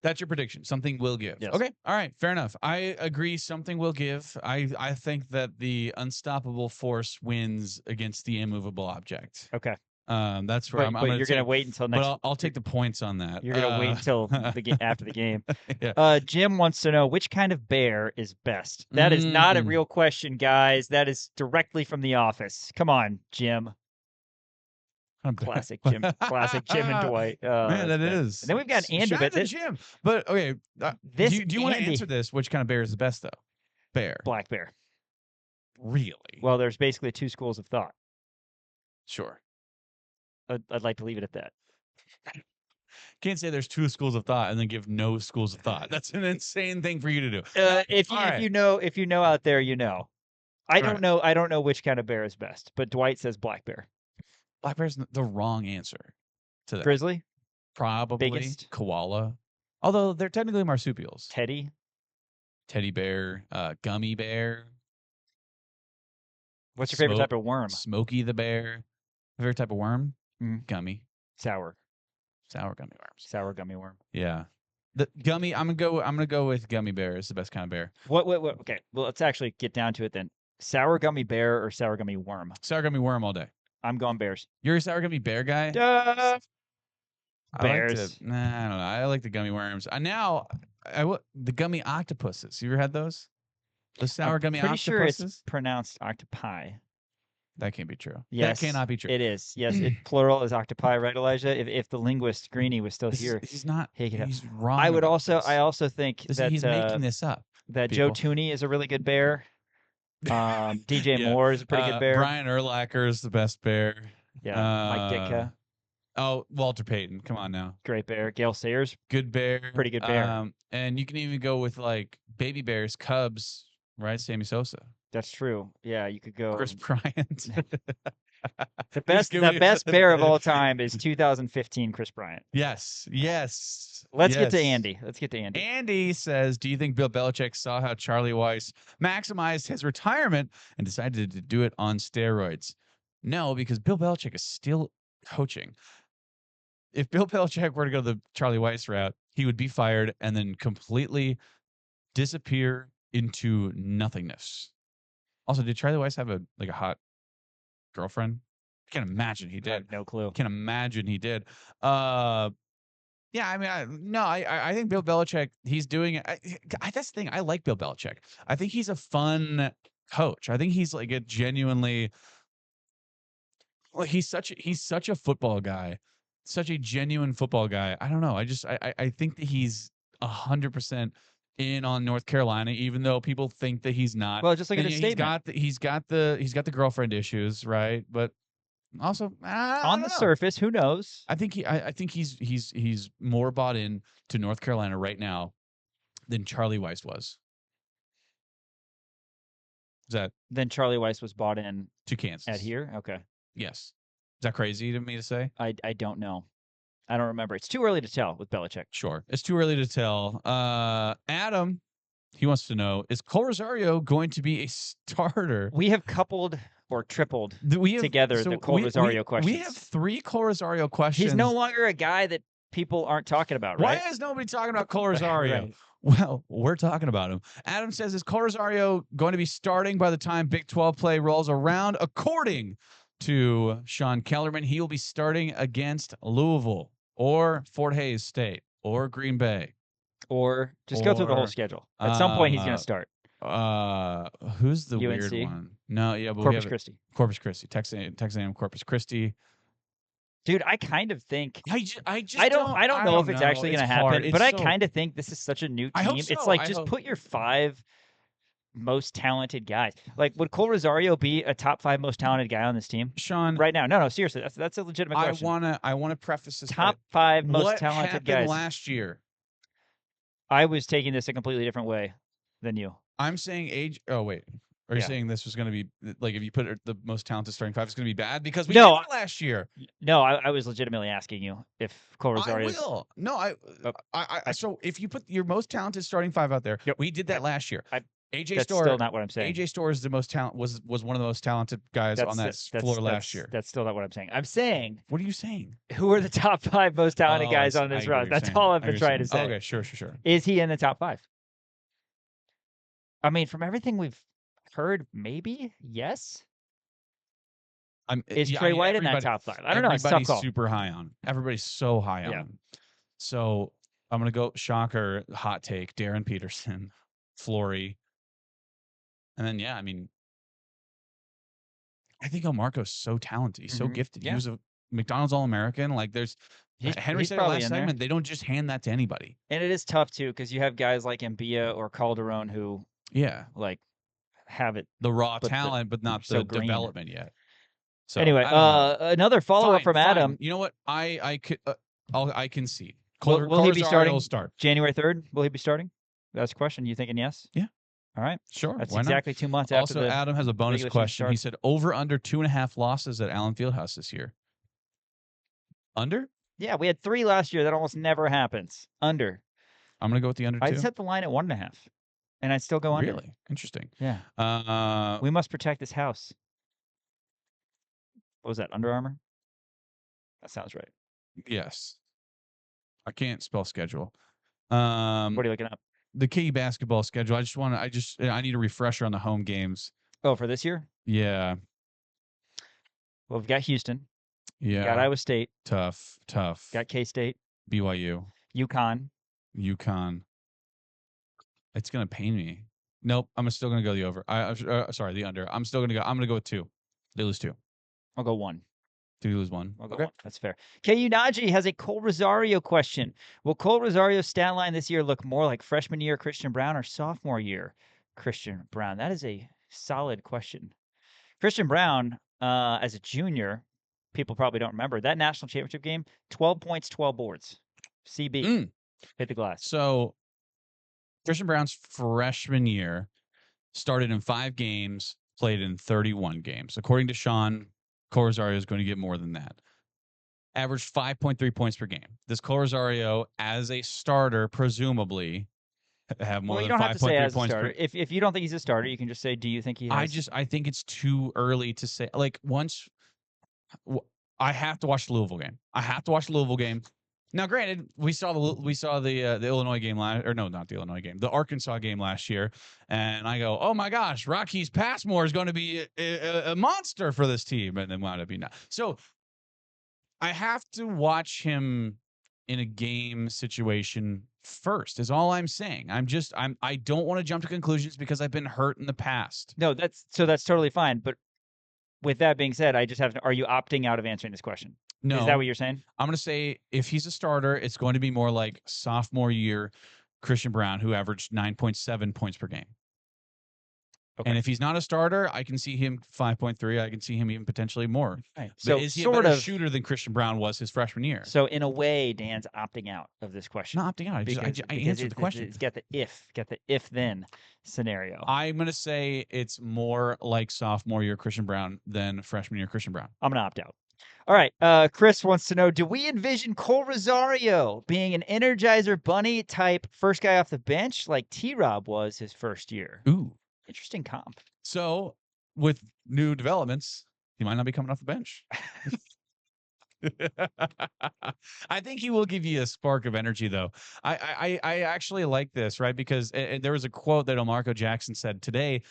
That's your prediction. Something will give. Yes. Okay. All right. Fair enough. I agree. Something will give. I think that the unstoppable force wins against the immovable object. Okay. That's where I'm you're going to wait until next. But I'll take the points on that. You're going to wait until after the game. Yeah. Jim wants to know which kind of bear is best. That is not a real question, guys. That is directly from The Office. Come on, Jim. Classic Jim. Classic Jim and Dwight. Man, that is. And then we've got Andy. Shout out to Jim. But okay, do you want to answer this? Which kind of bear is the best, though? Bear. Black bear. Really? Well, there's basically 2 schools of thought. Sure. I'd like to leave it at that. Can't say there's 2 schools of thought and then give no schools of thought. That's an insane thing for you to do. If you know out there, you know. I don't know which kind of bear is best, but Dwight says black bear. Black bear's the wrong answer to that. Grizzly? Probably. Biggest? Koala. Although they're technically marsupials. Teddy bear, gummy bear. What's your favorite type of worm? Smokey the bear. Favorite type of worm? Gummy. Sour gummy worms. Sour gummy worm. Yeah. The gummy, I'm gonna go with gummy bear. It's the best kind of bear. What okay. Well, let's actually get down to it then. Sour gummy bear or sour gummy worm? Sour gummy worm all day. I'm going bears. You're a sour gummy bear guy? Bears. I don't know. I like the gummy worms. The gummy octopuses. You ever had those? The sour gummy octopuses? Pretty sure it's pronounced octopi. That can't be true. Yes, that cannot be true. It is. Yes, plural is octopi, right, Elijah? If the linguist Greeny was still here, he's not. He's wrong. I also think that he's making this up. That people. Joe Tooney is a really good bear. DJ Moore is a pretty good bear. Brian Urlacher is the best bear. Yeah, Mike Ditka. Oh, Walter Payton. Come on now. Great bear. Gail Sayers. Good bear. Pretty good bear. And you can even go with like baby bears, cubs, right? Sammy Sosa. That's true. Yeah, you could go. Chris Bryant. the best bear of all time is 2015 Chris Bryant. Yes. Let's get to Andy. Andy says, do you think Bill Belichick saw how Charlie Weiss maximized his retirement and decided to do it on steroids? No, because Bill Belichick is still coaching. If Bill Belichick were to go the Charlie Weiss route, he would be fired and then completely disappear into nothingness. Also, did Charlie Weiss have a hot girlfriend? I can't imagine he did. No clue. Can't imagine he did. Yeah, I mean, I think Bill Belichick, he's doing it. That's the thing. I like Bill Belichick. I think he's a fun coach. I think he's like a genuinely, he's such a football guy, such a genuine football guy. I don't know. I think that he's 100% in on North Carolina, even though people think that he's not. Well, just look at his statement. He's got the girlfriend issues, right? But also on the surface, who knows? I think he's more bought in to North Carolina right now than Charlie Weiss was. Is that Then Charlie Weiss was bought in to Kansas at here? Okay. Yes. Is that crazy to me to say? I don't know. I don't remember. It's too early to tell with Belichick. Sure. It's too early to tell. Adam, he wants to know, is Cole Rosario going to be a starter? We have coupled or tripled together the Cole Rosario questions. We have 3 Cole Rosario questions. He's no longer a guy that people aren't talking about, right? Why is nobody talking about Cole Rosario? Right. Well, we're talking about him. Adam says, is Cole Rosario going to be starting by the time Big 12 play rolls around? According to Sean Kellerman, he will be starting against Louisville or Fort Hays State or Green Bay. Or just go through the whole schedule. At some point, he's going to start. Who's the UNC? weird one? No, yeah, but Corpus Christi. Corpus Christi, Texas A&M, Corpus Christi. Dude, I kind of think I don't know if it's actually going to happen, but I kind of think this is such a new team. I hope It's so. like just put your 5 most talented guys. Like, would Cole Rosario be a top 5 most talented guy on this team, Sean? Right now? No, seriously, that's a legitimate question. I wanna preface this. Top 5 most talented what happened guys last year. I was taking this a completely different way than you. I'm saying age. Oh wait. Are you saying this was going to be like if you put the most talented starting 5, it's going to be bad because we did it last year? No, I was legitimately asking you if Cole Rosario. I will. No, so if you put your most talented starting 5 out there, we did that last year. AJ That's Storr. still not what I'm saying. AJ Storr is the most was one of the most talented guys on that floor last year. That's still not what I'm saying. I'm saying. What are you saying? Who are the top 5 most talented guys on this roster? That's all I've been trying to say. Okay, sure. Is he in the top 5? I mean, from everything we've heard, maybe yes. Is Tre White in that top 5? I don't know. It's a tough call. Super high on. Everybody's so high on him. So I'm gonna go shocker, hot take, Darryn Peterson, Flory. And then I mean, I think Marco's so talented. He's so gifted. He was a McDonald's All-American. Like Henry said last segment, they don't just hand that to anybody. And it is tough too, because you have guys like Mbia or Calderon who like have it the raw talent, but not the development yet. So anyway, another follow-up from Adam. You know what? I can see. Will he be starting? January 3rd? Will he be starting? That's a question. You thinking yes? Yeah. All right. Sure. That's exactly 2 months after Also, Adam has a bonus question. He said over under 2.5 losses at Allen Fieldhouse this year. Under? Yeah, we had 3 last year. That almost never happens. Under. I'm gonna go with the under 2. I'd set the line at 1.5, and I'd still go under. Really interesting. Yeah. We must protect this house. What was that? Under Armour? That sounds right. Yes. I can't spell schedule. What are you looking up? The KU basketball schedule. I need a refresher on the home games. Oh, for this year? Yeah. Well, we've got Houston. Yeah. Got Iowa State. Tough. Got K-State. BYU. UConn. It's gonna pain me. Nope. I'm still gonna go the over. Sorry, the under. I'm gonna go with 2. They lose 2. I'll go 1. Do you lose 1? I'll go 1. That's fair. KU Najee has a Cole Rosario question. Will Cole Rosario's stat line this year look more like freshman year Christian Brown or sophomore year Christian Brown? That is a solid question. Christian Brown, as a junior, people probably don't remember, that national championship game, 12 points, 12 boards. CB. Hit the glass. So Christian Brown's freshman year started in 5 games, played in 31 games. According to Sean, Cole Rosario is going to get more than that. Averaged 5.3 points per game. Does Cole Rosario, as a starter, presumably have more than 5.3 points per game? If you don't think he's a starter, you can just say, do you think he has? I think it's too early to say. Like, I have to watch the Louisville game. Now, granted, we saw the Illinois game the Arkansas game last year, and I go, oh my gosh, Rocky's Passmore is going to be a monster for this team, and then wound up being not. So I have to watch him in a game situation first. Is all I'm saying. I don't want to jump to conclusions because I've been hurt in the past. No, that's totally fine. But with that being said, I just have to. Are you opting out of answering this question? No. Is that what you're saying? I'm going to say if he's a starter, it's going to be more like sophomore year Christian Brown, who averaged 9.7 points per game. Okay. And if he's not a starter, I can see him 5.3. I can see him even potentially more. Right. But So is he a sort better of shooter than Christian Brown was his freshman year? So in a way, Dan's opting out of this question. Not opting out. I answered the question. It's got the if then scenario. I'm going to say it's more like sophomore year Christian Brown than freshman year Christian Brown. I'm going to opt out. All right. Chris wants to know, do we envision Cole Rosario being an Energizer Bunny type first guy off the bench like T-Rob was his first year? Ooh. Interesting comp. So with new developments, he might not be coming off the bench. I think he will give you a spark of energy, though. I actually like this, right? Because there was a quote that Marco Jackson said today.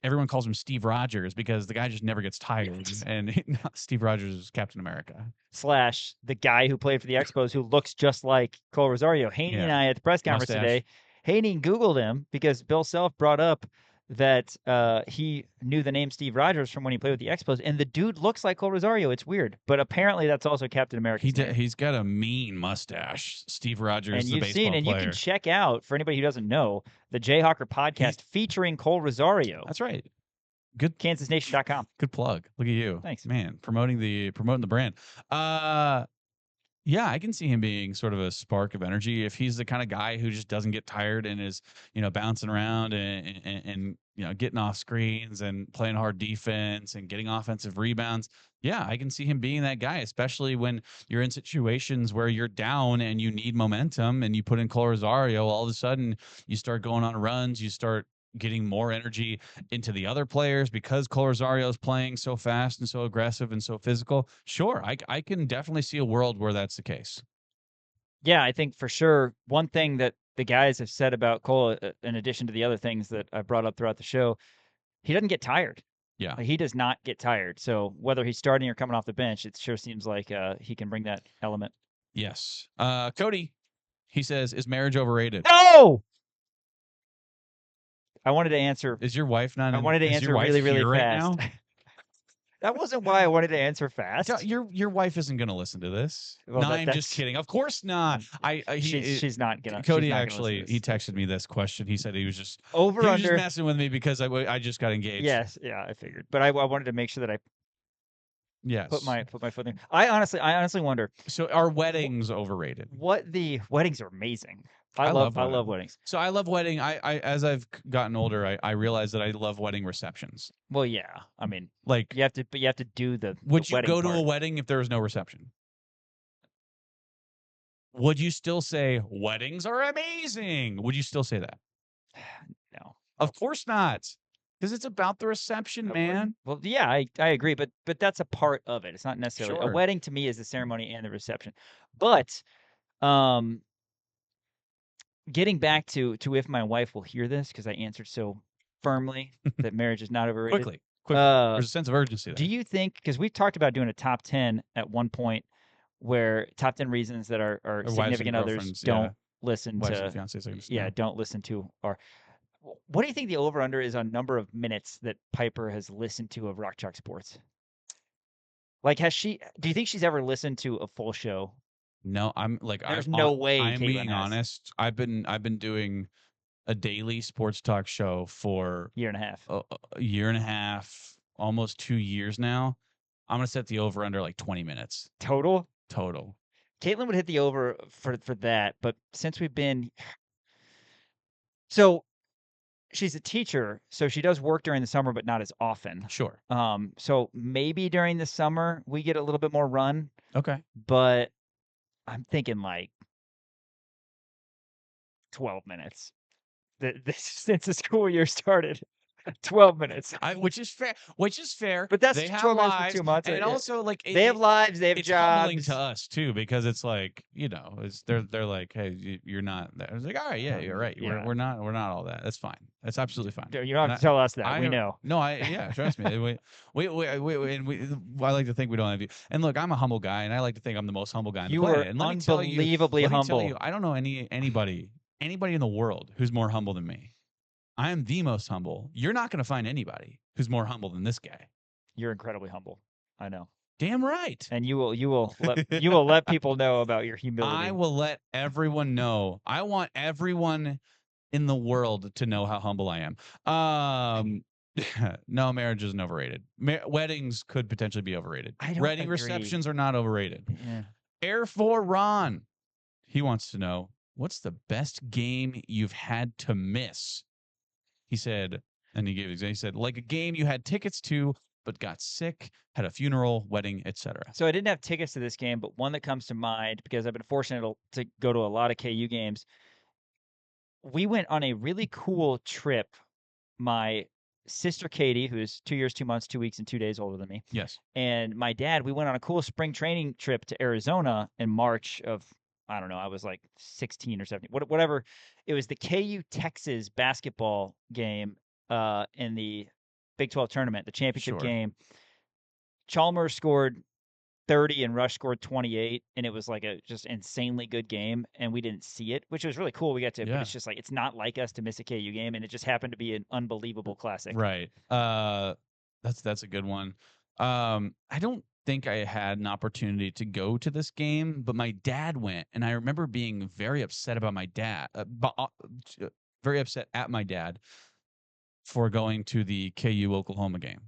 Everyone calls him Steve Rogers because the guy just never gets tired. And Steve Rogers is Captain America. / the guy who played for the Expos who looks just like Cole Rosario. Haney and I at the press conference today, Haney Googled him because Bill Self brought up that he knew the name Steve Rogers from when he played with the Expos, and the dude looks like Cole Rosario. It's weird, but apparently that's also Captain America. He's got a mean mustache. Steve Rogers, and the you've baseball seen, and player. you can check out, for anybody who doesn't know, the Jayhawker podcast featuring Cole Rosario. That's right. Good. KansasNation.com. Good plug. Look at you. Thanks, man. Promoting the brand. Yeah, I can see him being sort of a spark of energy if he's the kind of guy who just doesn't get tired and is, bouncing around and getting off screens and playing hard defense and getting offensive rebounds. Yeah, I can see him being that guy, especially when you're in situations where you're down and you need momentum and you put in Cole Rosario. All of a sudden, you start going on runs. You start getting more energy into the other players because Cole Rosario is playing so fast and so aggressive and so physical. Sure, I can definitely see a world where that's the case. Yeah, I think for sure. One thing that the guys have said about Cole, in addition to the other things that I brought up throughout the show, he doesn't get tired. Yeah. He does not get tired. So whether he's starting or coming off the bench, it sure seems like he can bring that element. Yes. Cody, he says, is marriage overrated? No! I wanted to answer. Is your wife not? I wanted to answer really, really fast. Right that wasn't why I wanted to answer fast. Your wife isn't going to listen to this. Well, no, I'm just kidding. Of course not. She's not gonna. Cody not actually he texted me this question. He said he was just under just messing with me because I just got engaged. Yes, yeah, I figured, but I wanted to make sure that I put my foot in. I honestly wonder. So are weddings overrated? The weddings are amazing. I love weddings. So I love wedding. I as I've gotten older, I realize that I love wedding receptions. Well, yeah. I mean, like you have to do the. Would you go part. to a wedding if there was no reception? Would you still say weddings are amazing? Would you still say that? No. Of course not. Because it's about the reception, man. Well, yeah, I agree, but that's a part of it. It's not necessarily Sure. A wedding to me is the ceremony and the reception. But getting back to if my wife will hear this, because I answered so firmly that marriage is not overrated. Quickly. There's a sense of urgency there. Do you think, because we've talked about doing a top 10 at one point, where top 10 reasons that our significant others don't listen to, don't listen to, or what do you think the over-under is on number of minutes that Piper has listened to of Rock Chalk Sports? Like, do you think she's ever listened to a full show? No, There's no way. I'm being honest. I've been doing a daily sports talk show for year and a half, almost 2 years now. I'm gonna set the over under like 20 minutes total. Caitlin would hit the over for that, but since we've been she's a teacher, so she does work during the summer, but not as often. Sure. So maybe during the summer we get a little bit more run. Okay. But I'm thinking like 12 minutes. Since the school year started. 12 minutes. Which is fair. But that's they have 12 minutes lives, for 2 months. and also they have lives, they have jobs. Humbling to us too, because it's like, they're like, hey, you're not there. I was like, all right, yeah, you're right. Yeah. We're not all that. That's fine. That's absolutely fine. You don't have to tell us that. We know. No, trust me. We I like to think we don't have you. And look, I'm a humble guy, and I like to think I'm the most humble guy in the planet. And let me tell you, humble. I don't know anybody in the world who's more humble than me. I am the most humble. You're not going to find anybody who's more humble than this guy. You're incredibly humble. I know. Damn right. And you will let people know about your humility. I will let everyone know. I want everyone in the world to know how humble I am. No, marriage isn't overrated. Weddings could potentially be overrated. I don't Wedding agree. receptions are not overrated. Yeah. Air for Ron. He wants to know, what's the best game you've had to miss? He said, and he said, like a game you had tickets to, but got sick, had a funeral, wedding, etc. So I didn't have tickets to this game, but one that comes to mind because I've been fortunate to go to a lot of KU games. We went on a really cool trip. My sister Katie, who's 2 years, 2 months, 2 weeks, and 2 days older than me, Yes. and my dad, we went on a cool spring training trip to Arizona in March of, I don't know, I was like 16 or 17, whatever. It was the KU Texas basketball game in the Big 12 tournament, the championship Sure. game. Chalmers scored 30 and Rush scored 28, and it was like a just insanely good game, and we didn't see it, which was really cool. We got to, but it's just like, it's not like us to miss a KU game, and it just happened to be an unbelievable classic. Right. That's a good one. I don't think I had an opportunity to go to this game, but my dad went, and I remember being very upset about my dad, very upset at my dad for going to the KU Oklahoma game.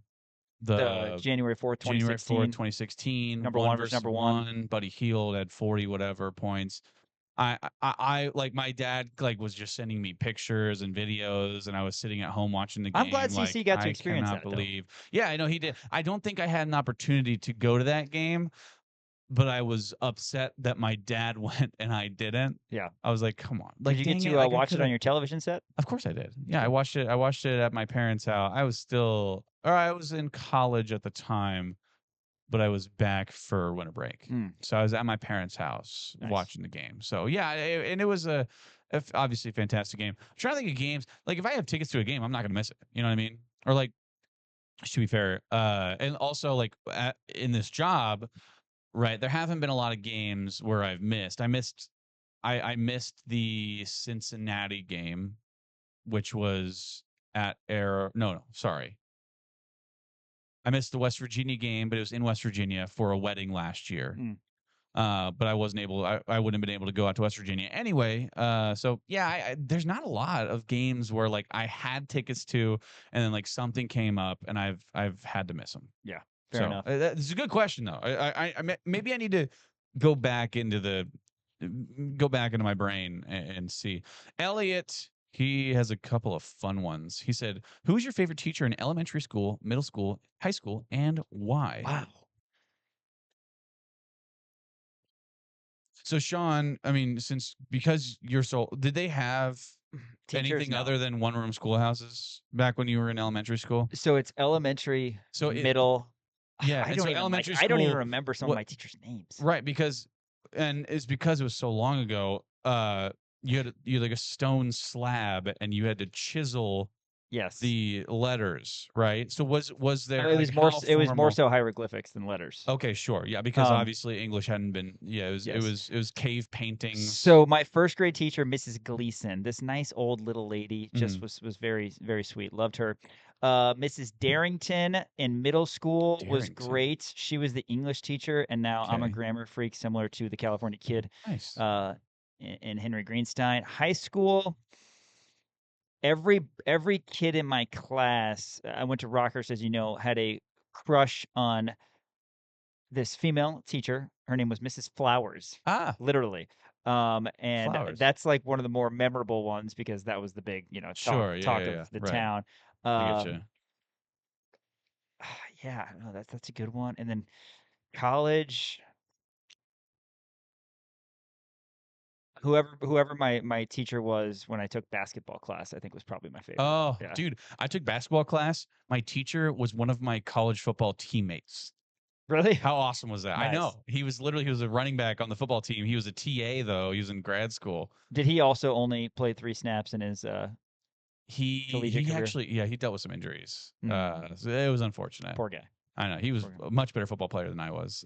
The January 4th, 2016. Number one versus number one. Buddy Hield had 40 whatever points. I like, my dad like was just sending me pictures and videos, and I was sitting at home watching the game. I'm glad CC got to experience that. I cannot believe. Yeah, I know he did. I don't think I had an opportunity to go to that game, but I was upset that my dad went and I didn't. Yeah. I was like, come on. Like, did you get to watch it on your television set? Of course I did. Yeah, I watched it. I watched it at my parents' house. I was in college at the time, but I was back for winter break. So I was at my parents' house watching the game. So yeah, and it was obviously a fantastic game. I'm trying to think of games. Like, if I have tickets to a game, I'm not going to miss it. You know what I mean? Or like, to be fair, and also like in this job, right, there haven't been a lot of games where I've missed. I missed the Cincinnati game, which was at sorry. I missed the West Virginia game, but it was in West Virginia for a wedding last year. But I wasn't able. I wouldn't have been able to go out to West Virginia anyway. So yeah, there's not a lot of games where like I had tickets to, and then like something came up, and I've had to miss them. Yeah, fair enough. It's a good question though. I maybe I need to go back into my brain and see. Elliot, he has a couple of fun ones. He said, "Who's your favorite teacher in elementary school, middle school, high school, and why?" Wow. So Sean, I mean, because you're did they have Teachers, anything no. other than one-room schoolhouses back when you were in elementary school? So it's elementary, middle. Yeah, I don't even remember some of my teachers' names. Right, because it was so long ago. You had like a stone slab, and you had to chisel the letters, right? So was there? It was more so hieroglyphics than letters. Okay, sure, yeah, because obviously English hadn't been. Yeah, it was cave paintings. So my first grade teacher, Mrs. Gleason, this nice old little lady, just was very, very sweet. Loved her. Mrs. Darrington in middle school was great. She was the English teacher, and now I'm a grammar freak, similar to the California Kid. Nice. In Henry Greenstein. High school, every kid in my class, I went to Rockhurst, as you know, had a crush on this female teacher. Her name was Mrs. Flowers. Literally. And Flowers. That's like one of the more memorable ones because that was the big, talk of the town. I get you. Yeah, no, that's a good one. And then college, whoever my teacher was when I took basketball class, I think was probably my favorite. Oh, yeah. Dude, I took basketball class. My teacher was one of my college football teammates. Really? How awesome was that? Nice. I know. He was a running back on the football team. He was a TA though. He was in grad school. Did he also only play 3 snaps in his he career? Actually, he dealt with some injuries. So it was unfortunate. Poor guy. I know. He was a much better football player than I was.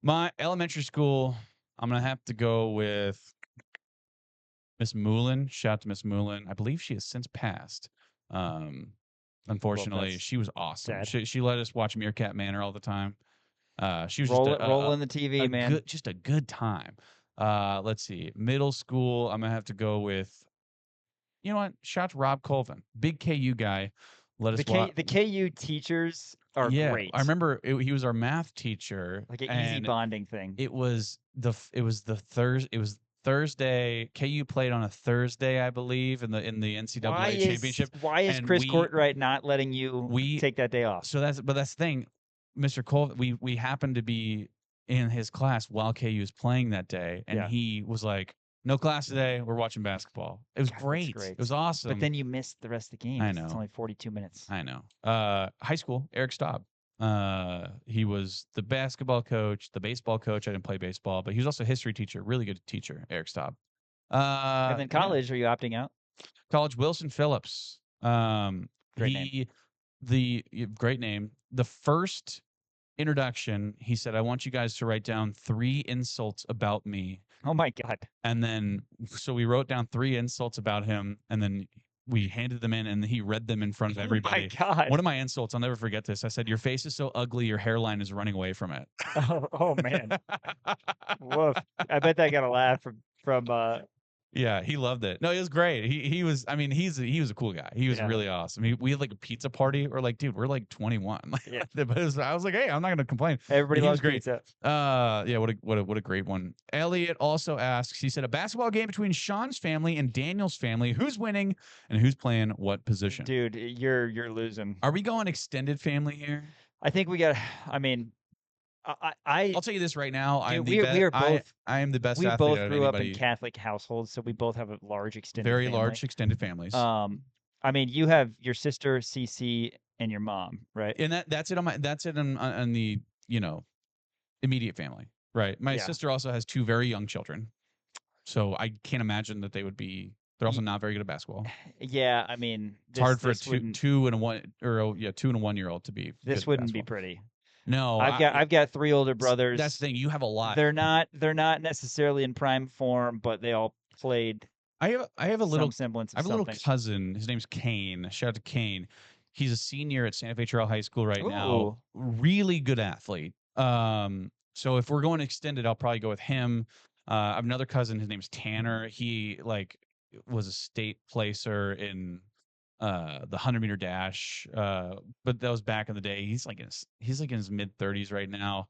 My elementary school, I'm going to have to go with Miss Moulin. Shout out to Miss Moulin. I believe she has since passed. Unfortunately, she was awesome. She let us watch Meerkat Manor all the time. She was rolling the TV, man. Just a good time. Let's see. Middle school, I'm going to have to go with, you know what? Shout out to Rob Colvin. Big KU guy. let us The KU teachers are great. I remember he was our math teacher. Like an easy bonding thing. It was Thursday. KU played on a Thursday, I believe, in the NCAA championship. Why is Chris Courtwright not letting you take that day off? So that's the thing, Mr. Cole. We happened to be in his class while KU was playing that day, and he was like, "No class today. We're watching basketball." It was great. It was awesome. But then you missed the rest of the game. I know. It's only 42 minutes. I know. High school, Eric Staub. He was the basketball coach, the baseball coach. I didn't play baseball, but he was also a history teacher. Really good teacher, Eric Staub. And then college, are you opting out? College, Wilson Phillips. Great name. The first introduction, he said, "I want you guys to write down 3 insults about me." Oh my God. And then, so we wrote down 3 insults about him, and then we handed them in, and he read them in front of everybody. Oh my God. One of my insults, I'll never forget this. I said, "Your face is so ugly, your hairline is running away from it." Oh man. Woof. I bet that got a laugh from Yeah, he loved it. No, it was great. He was. I mean, he was a cool guy. He was really awesome. We had like a pizza party. We're like, dude, we're like 21. Yeah. But I was like, hey, I'm not gonna complain. Everybody He loves was great. pizza. Yeah, what a great one. Elliot also asks. He said, a basketball game between Sean's family and Daniel's family. Who's winning and who's playing what position? Dude, you're losing. Are we going extended family here? I think we got. I mean, I'll tell you this right now. I am the best. We both grew up in Catholic households, so we both have a large extended, large extended families. I mean, you have your sister, Cece, and your mom, right? And that's it on the immediate family, right? My sister also has 2 very young children, so I can't imagine that they would be. They're also not very good at basketball. Yeah, I mean, it's hard for a 2 and a 1-year-old to be. This wouldn't be pretty. No, I've got 3 older brothers. That's the thing. You have a lot. They're not necessarily in prime form, but they all played. I have a little semblance. I have a little cousin. His name's Kane. Shout out to Kane. He's a senior at Santa Fe Trail High School right now. Really good athlete. So if we're going extended, I'll probably go with him. I have another cousin. His name's Tanner. He was a state placer in the 100-meter dash, but that was back in the day. He's like in his mid-30s right now,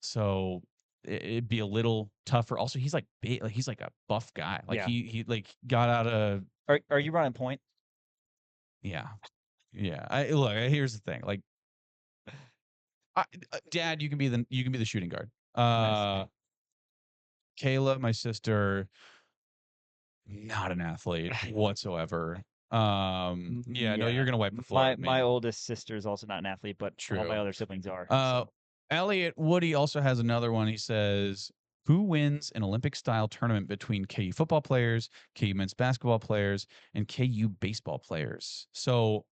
so it'd be a little tougher. Also, he's like big, he's like a buff guy. He got out of. Are you running point? Yeah. Look, here's the thing. Dad, you can be the shooting guard. Nice. Kayla, my sister, not an athlete whatsoever. No, you're gonna wipe the floor. My oldest sister is also not an athlete, but all my other siblings are. Elliot Woody also has another one. He says, who wins an Olympic-style tournament between KU football players, KU men's basketball players, and KU baseball players? So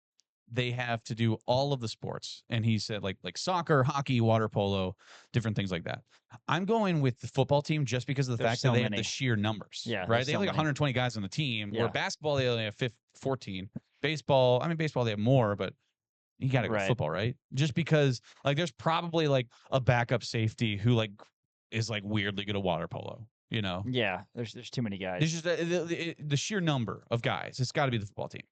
they have to do all of the sports. And he said like soccer, hockey, water polo, different things like that. I'm going with the football team just because of the fact that they have the sheer numbers. Yeah, right? They have 120 guys on the team. Where basketball, they only have 14. Baseball, they have more, but you got to go football, right? Just because there's probably a backup safety who is weirdly good at water polo, Yeah, there's too many guys. It's just the sheer number of guys. It's got to be the football team.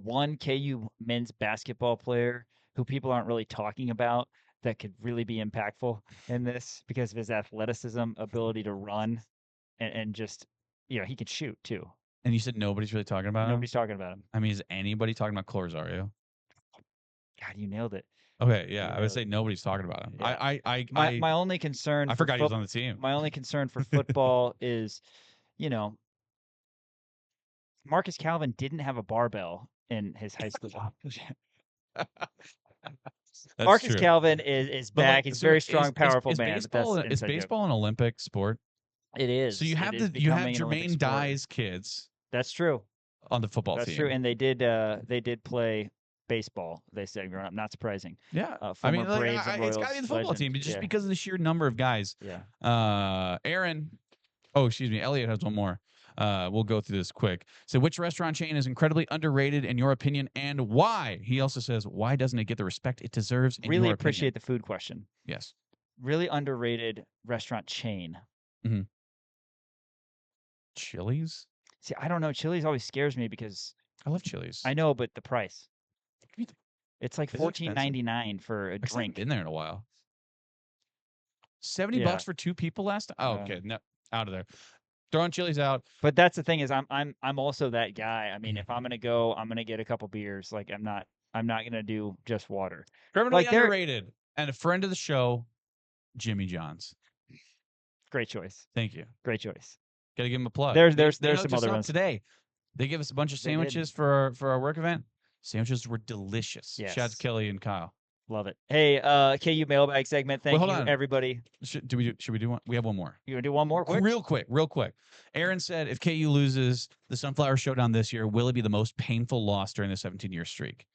One KU men's basketball player who people aren't really talking about that could really be impactful in this because of his athleticism, ability to run, and just, he could shoot too. And you said nobody's really talking about him? Nobody's talking about him. I mean, is anybody talking about Clorizzario? God, you nailed it. Okay, yeah, I would say nobody's talking about him. Yeah. My only concern. I forgot he was on the team. My only concern for football is, Marcus Calvin didn't have a barbell in his high school. Marcus Calvin is back. He's a very strong, powerful man. Is baseball an Olympic sport? It is. So you have Jermaine Dye's kids. That's true. On the football team. That's true, and they did play baseball. They said growing up, not surprising. Yeah, it's got to be the football team, just because of the sheer number of guys. Yeah. Elliot has one more. We'll go through this quick. So, which restaurant chain is incredibly underrated in your opinion, and why? He also says, why doesn't it get the respect it deserves? Really appreciate the food question. Yes. Really underrated restaurant chain. Mm-hmm. Chili's? See, I don't know. Chili's always scares me because I love Chili's. I know, but the price. It's like Is it expensive? $14.99 for a I haven't drink. been there in a while. $70 Yeah. for 2 people last time? Oh, okay. No, out of there. Throwing Chili's out. But that's the thing is I'm also that guy. I mean, if I'm gonna go, I'm gonna get a couple beers. Like I'm not gonna do just water. Criminally Like underrated. And a friend of the show, Jimmy John's. Great choice. Thank you. Great choice. Got to give him a plug. There's They some hooked us other up ones. today. They gave us a bunch of They did. sandwiches for our work event. Sandwiches were delicious. Yes. Shout out to Kelly and Kyle. Love it. Hey, KU mailbag segment. Thank Wait, hold you, on. everybody. Should we do one? We have one more. You want to do one more quick? Real quick. Aaron said, if KU loses the Sunflower Showdown this year, will it be the most painful loss during the 17-year streak?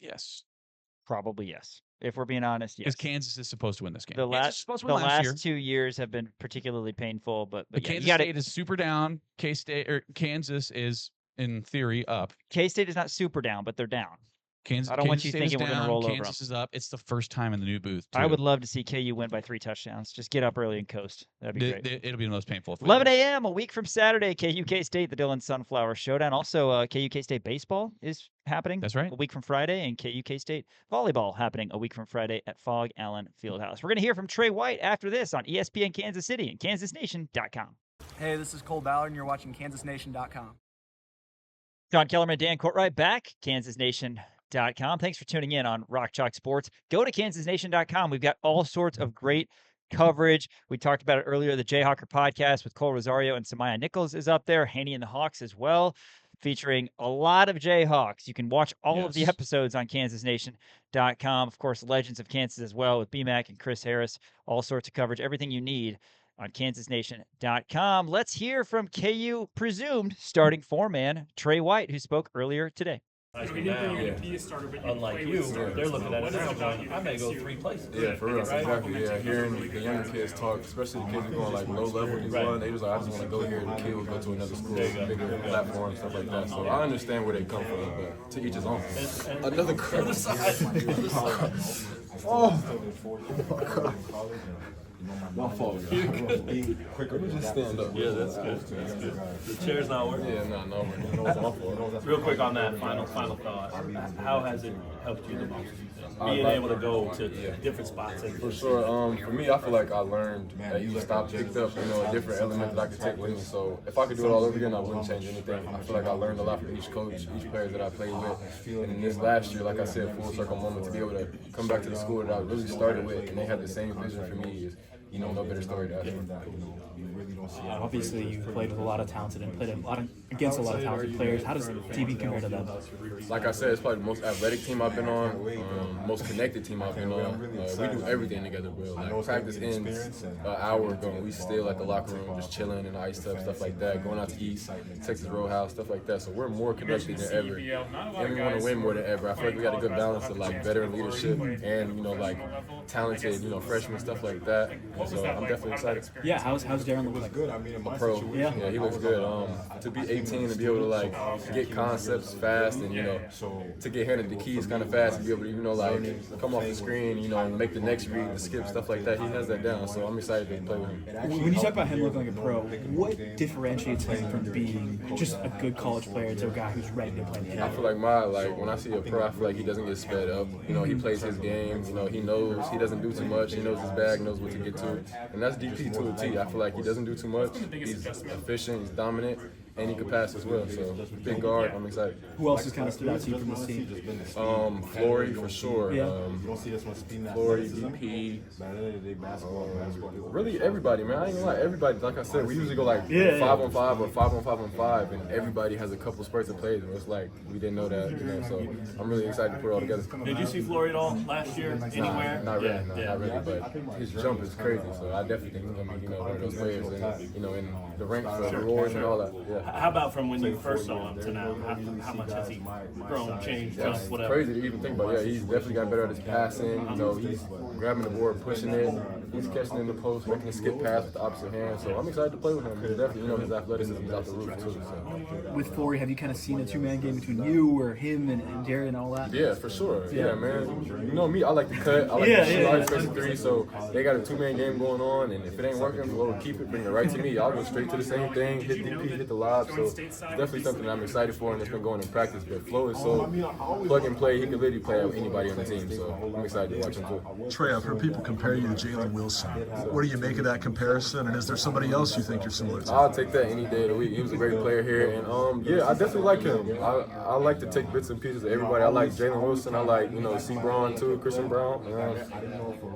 Yes. Probably yes. If we're being honest, yes. Because Kansas is supposed to win this game. The Kansas is supposed to win the last year. last 2 years have been particularly painful, but yeah, Kansas you gotta, State is super down. Kansas is, in theory, up. K-State is not super down, but they're down. Kansas, I don't want Kansas you State is thinking we're going to down, roll over Kansas them. is up. It's the first time in the new booth, too. I would love to see KU win by 3 touchdowns. Just get up early and coast. That'd be great. It'll be the most painful. 11 a.m. a week from Saturday, KU K-State, the Dillon Sunflower Showdown. Also, KU K-State baseball is happening. That's right. A week from Friday, and KU K-State volleyball happening a week from Friday at Fog Allen Fieldhouse. We're going to hear from Tre White after this on ESPN Kansas City and KansasNation.com. Hey, this is Cole Ballard, and you're watching KansasNation.com. John Kellerman and Dan Courtwright back, KansasNation.com. Thanks for tuning in on Rock Chalk Sports. Go to KansasNation.com. We've got all sorts of great coverage. We talked about it earlier. The Jayhawker podcast with Cole Rosario and Samaya Nichols is up there. Haney and the Hawks as well, featuring a lot of Jayhawks. You can watch all of the episodes on KansasNation.com. Of course, Legends of Kansas as well with BMAC and Chris Harris. All sorts of coverage. Everything you need on KansasNation.com. Let's hear from KU presumed starting foreman Tre White, who spoke earlier today. We didn't think you were going to be a starter, but you unlike you, they're looking at it now going, I may go 3 places. Yeah, for real, exactly. Yeah, hearing the younger kids talk, especially the kids who are going like low level D1, they just like, I just want to go here. The kid will go to another school, bigger platform, stuff like that. So I understand where they come from, but to each his own. Another credit side. Oh my God. My fault. Let me just stand up. Yeah, that's good. That's good. The chair's not working. Yeah, no. It's my fault. Real quick on that final thought. How has it helped you the most? Being able to go to different spots. For sure. For me, I feel like I learned at each stop, picked up, a different element that I could take with me. So if I could do it all over again, I wouldn't change anything. I feel like I learned a lot from each coach, each player that I played with. And in this last year, like I said, full circle moment to be able to come back to the school that I really started with, and they had the same vision for me. Is no better story to Obviously, you played with a lot of talented and played against a lot of talented players. How does TB compare to them? Like I said, it's probably the most athletic team I've been on, most connected team I've been on. We do everything together, bro. Like, practice ends an hour ago, and we still at the locker room just chilling in the ice tub, stuff like that, going out to eat, Texas Roadhouse, stuff like that. So we're more connected than ever, and we want to win more than ever. I feel like we got a good balance of like veteran leadership and like talented freshmen, stuff like that. So I'm definitely excited. Yeah, how's Darryn looking like? Good. A pro. Yeah, he looks good. To be 18 and be able to like get concepts fast and to get handed the keys kind of fast and be able to come off the screen, and make the next read, the skip, stuff like that. He has that down, so I'm excited to play with him. When you talk about him looking like a pro, what differentiates him from being just a good college player to a guy who's ready to play the NFL? I feel like when I see a pro, I feel like he doesn't get sped up. He plays his game. He knows he doesn't do too much. He knows his bag, knows what to get to, and that's DP to a T. I feel like he doesn't do too much. He's efficient, he's dominant, and he can pass as well. So big guard, I'm excied. Who else has kind of stood out to you from this team? Flory for sure. Flory, DP. Really everybody, man. I ain't gonna lie. Everybody, like I said, we usually go like 5-on-5 or 5-on-5-on-5, and everybody has a couple spurts of plays where it's like we didn't know that. So I'm really excited to put it all together. Did you see Flory at all last year anywhere? Not really, not really. But his jump is crazy. So I definitely think he's gonna be one of those players, and in the rank for awards and all that. Yeah. How about from when you first saw him to now? How much has he grown, changed, jumped, whatever? Crazy to even think about. Yeah, he's definitely got better at his passing. He's grabbing the board, pushing it. He's catching in the post, making a skip pass with the opposite hand. So I'm excited to play with him. Because definitely, his athleticism is out the roof too. So. With Flory, have you kind of seen a two-man game between you or him and Darryn and all that? Yeah, for sure. Yeah, man. You know me, I like to cut. I like to shoot. I like to three. So they got a two-man game going on, and if it ain't working, we'll keep it, bring it right to me. Y'all go straight to the same thing, hit DP, hit the lob. So it's definitely something that I'm excited for, and it's been going in practice. But Flo is so plug and play. He can literally play with anybody on the team. So I'm excited to watch him too. Tre, I've heard people compare you to Jalen Wilson. What do you make of that comparison? And is there somebody else you think you're similar to? I'll take that any day of the week. He was a great player here, and yeah, I definitely like him. I like to take bits and pieces of everybody. I like Jalen Wilson. I like C. Brown too, Christian Brown.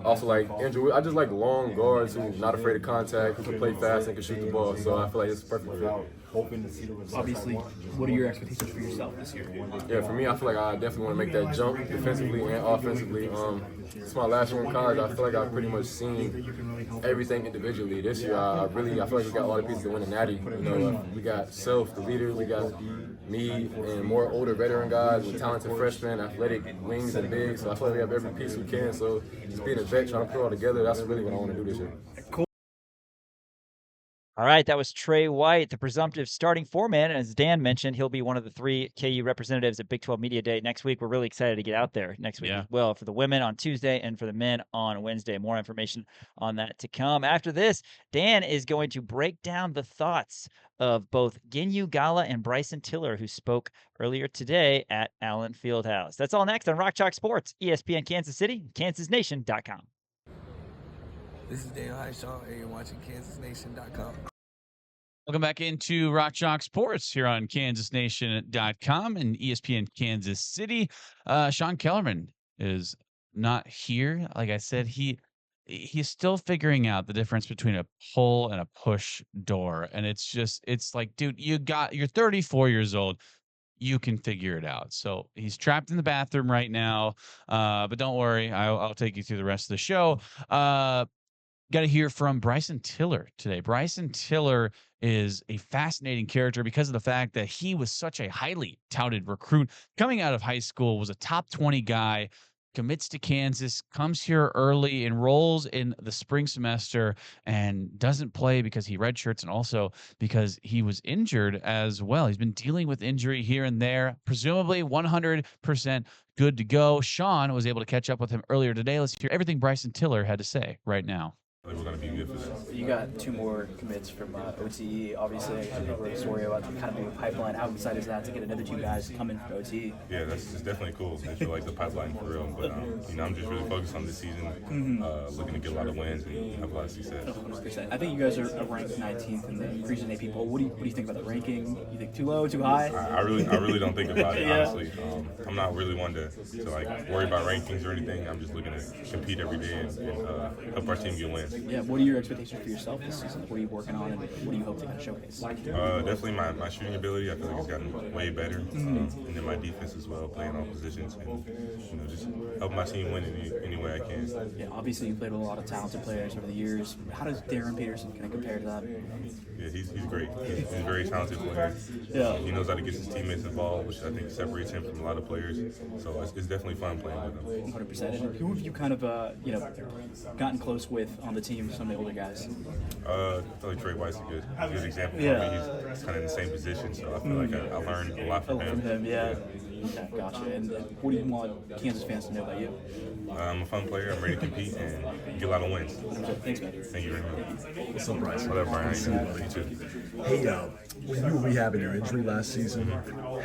Also like Andrew. I just like long guards who not afraid of contact, who can play fast and can shoot the ball. So I feel like it's perfect fit. Obviously, what are your expectations for yourself this year? Yeah, for me, I feel like I definitely want to make that jump defensively and offensively. It's my last year in college. I feel like I've pretty much seen everything individually. This year, I feel like we got a lot of pieces to win a natty. We got Self, the leader. We got me and more older veteran guys with talented freshmen, athletic wings and bigs. So I feel like we have every piece we can. So just being a vet, trying to put it all together, that's really what I want to do this year. All right, that was Tre White, the presumptive starting four-man. And as Dan mentioned, he'll be one of the 3 KU representatives at Big 12 Media Day next week. We're really excited to get out there next week as well for the women on Tuesday and for the men on Wednesday. More information on that to come. After this, Dan is going to break down the thoughts of both Nginyu Ngala and Bryson Tiller, who spoke earlier today at Allen Fieldhouse. That's all next on Rock Chalk Sports, ESPN Kansas City, KansasNation.com. This is Daniel Highshaw, and you're watching KansasNation.com. Welcome back into Rock Chalk Sports here on KansasNation.com and ESPN Kansas City. Sean Kellerman is not here. Like I said, he's still figuring out the difference between a pull and a push door. And it's like, dude, you're 34 years old. You can figure it out. So he's trapped in the bathroom right now. But don't worry, I'll take you through the rest of the show. Got to hear from Bryson Tiller today. Bryson Tiller is a fascinating character because of the fact that he was such a highly touted recruit coming out of high school, was a top 20 guy, commits to Kansas, comes here early, enrolls in the spring semester, and doesn't play because he redshirts and also because he was injured as well. He's been dealing with injury here and there, presumably 100% good to go. Sean was able to catch up with him earlier today. Let's hear everything Bryson Tiller had to say right now. We're going to be good for this. You got 2 more commits from OTE. Obviously, I wrote a story about kind of the pipeline. How excited is that to get another 2 guys coming from OTE? Yeah, it's definitely cool. I feel like the pipeline for real. But I'm just really focused on this season, looking to get a lot of wins and have a lot of success. 100%. I think you guys are ranked 19th in the Region A people. What do you think about the ranking? You think too low, too high? I really don't think about it, honestly. I'm not really one to like worry about rankings or anything. I'm just looking to compete every day and help our team get wins. Yeah, what are your expectations for yourself this season? What are you working on, and what do you hope to kind of showcase? Definitely my shooting ability. I feel like it's gotten way better, and then my defense as well, playing all positions, and just help my team win any way I can. Yeah, obviously you played with a lot of talented players over the years. How does Darryn Peterson kind of compare to that? Yeah, he's great. He's a very talented player. Yeah, he knows how to get his teammates involved, which I think separates him from a lot of players. So it's definitely fun playing with him. 100%. And who have you kind of gotten close with on the team? Some of the older guys. I feel like Tre White's a good example for me. He's kind of in the same position, so I feel like I learned a lot from him. Yeah. Okay, gotcha. And what do you want Kansas fans to know about you? I'm a fun player. I'm ready to compete and get a lot of wins. Thanks, man. Thank you very much. What's up, Bryson? What up, Brian? How you too? Hey, when you were rehabbing your injury last season,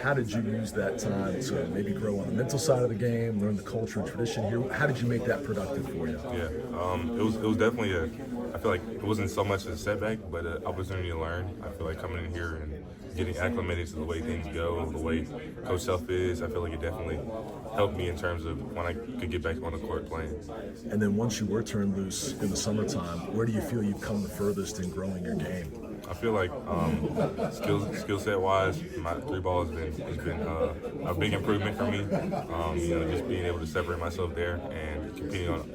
how did you use that time to maybe grow on the mental side of the game, learn the culture and tradition here? How did you make that productive for you? Yeah, it was definitely I feel like it wasn't so much a setback, but an opportunity to learn. I feel like coming in here and getting acclimated to the way things go, the way Coach Self is, I feel like it definitely helped me in terms of when I could get back on the court playing. And then once you were turned loose in the summertime, where do you feel you've come the furthest in growing your game? I feel like skill set wise, my three ball has been a big improvement for me. Just being able to separate myself there and competing on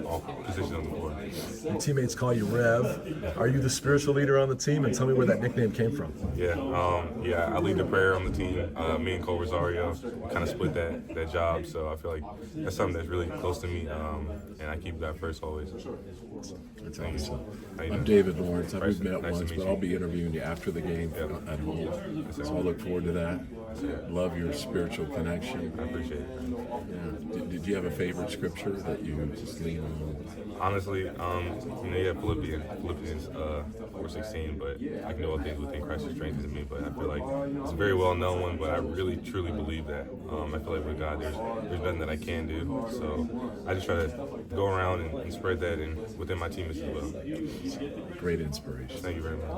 all positions on the floor. Your teammates call you Rev. Are you the spiritual leader on the team? And tell me where that nickname came from. Yeah, I lead the prayer on the team. Me and Cole Rosario kind of split that job, so I feel like that's something that's really close to me, and I keep God first always. That's awesome. I'm David Lawrence. We've met nice once, but I'll be interviewing you after the game at home. So I look forward to that. Love your spiritual connection. I appreciate it. Yeah. Did you have a favorite scripture that you just lean on? Honestly, Philippians 4:16, but I can do all things within Christ who strengthens me. But I feel like it's a very well known one, but I really truly believe that. I feel like with God, there's nothing that I can do. So I just try to go around and spread that and within my teammates as well. Great inspiration. Thank you very much.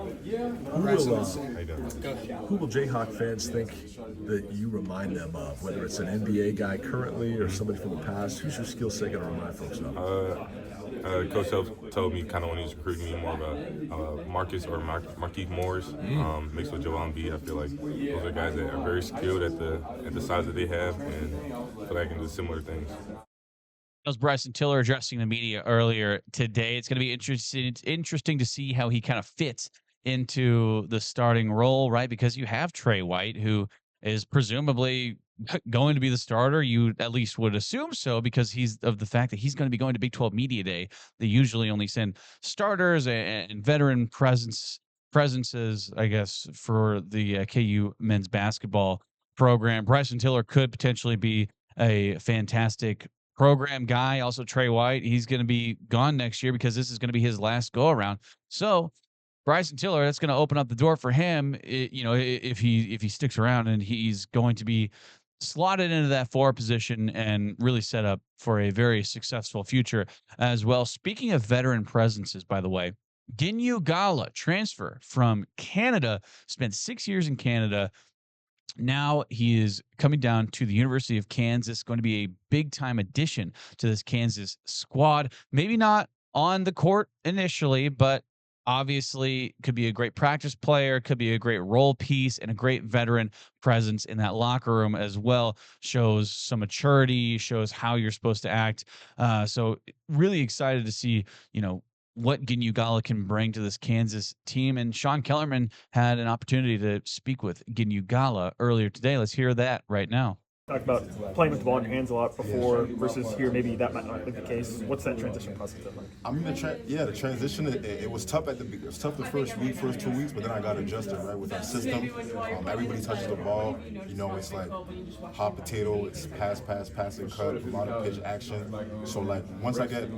Who will Jayhawk fans think that you remind them of? Whether it's an NBA guy currently or somebody from the past, who's your skill set going to remind folks of? Coach Self told me kind of when he was recruiting me more about Marcus or Marquise Morris mixed with Joel Embiid. I feel like those are guys that are very skilled at the size that they have, and I feel like I can do similar things. That was Bryson Tiller addressing the media earlier today. It's going to be interesting to see how he kind of fits into the starting role, right? Because you have Tre White, who is presumably going to be the starter. You at least would assume so, because he's of the fact that he's going to be going to Big 12 Media Day. They usually only send starters and veteran presences, I guess, for the KU men's basketball program. Bryson Tiller could potentially be a fantastic program guy. Also, Tre White, he's going to be gone next year because this is going to be his last go around. So Bryson Tiller, that's going to open up the door for him, if he sticks around, and he's going to be slotted into that 4 position and really set up for a very successful future as well. Speaking of veteran presences, by the way, Nginyu Ngala, transfer from Canada, spent 6 years in Canada. Now he is coming down to the University of Kansas, going to be a big-time addition to this Kansas squad. Maybe not on the court initially, but obviously could be a great practice player, could be a great role piece, and a great veteran presence in that locker room as well. Shows some maturity, shows how you're supposed to act. So really excited to see, what Nginyu Ngala can bring to this Kansas team. And Sean Kellerman had an opportunity to speak with Nginyu Ngala earlier today. Let's hear that right now. Talked about playing with the ball in your hands a lot before versus here. Maybe that might not be the case. What's that transition process like? I mean, the transition, it was tough at the beginning. It was tough the first 2 weeks, but then I got adjusted, right, with our system. Everybody touches the ball. It's like hot potato. It's pass, and cut. A lot of pitch action. So like once I got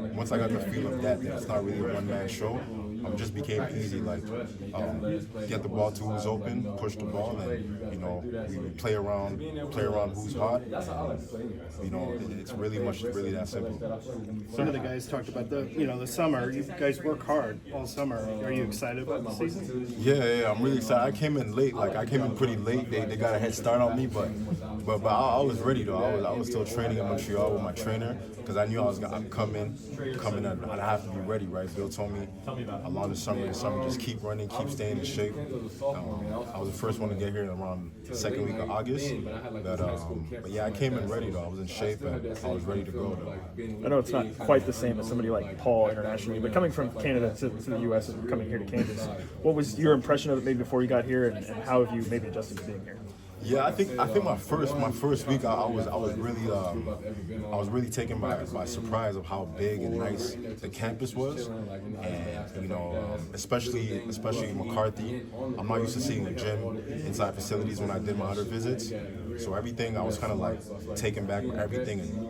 the feel of that it's not really a one-man show. It just became easy. Like get the ball to who's open, push the ball, and we play around who's hot. It's really that simple. Some of the guys talked about the summer. You guys work hard all summer. Are you excited about the season? Yeah, I'm really excited. I came in late. I came in pretty late. They got a head start on me, but I was ready though. I was still training in Montreal with my trainer because I knew I was gonna come in. I'd have to be ready, right? Bill told me along the summer, just keep running, keep staying in shape. I was the first one to get here around the second week of August. But yeah, I came in ready though. I was in shape and I was ready to go though. I know it's not quite the same as somebody like Paul internationally, but coming from Canada to the U.S. and coming here to Kansas, what was your impression of it maybe before you got here, and how have you maybe adjusted to being here? Yeah, I think my first week I was really taken by surprise of how big and nice the campus was, and especially McCarthy. I'm not used to seeing a gym inside facilities when I did my other visits, so everything I was kind of like taken back with everything, and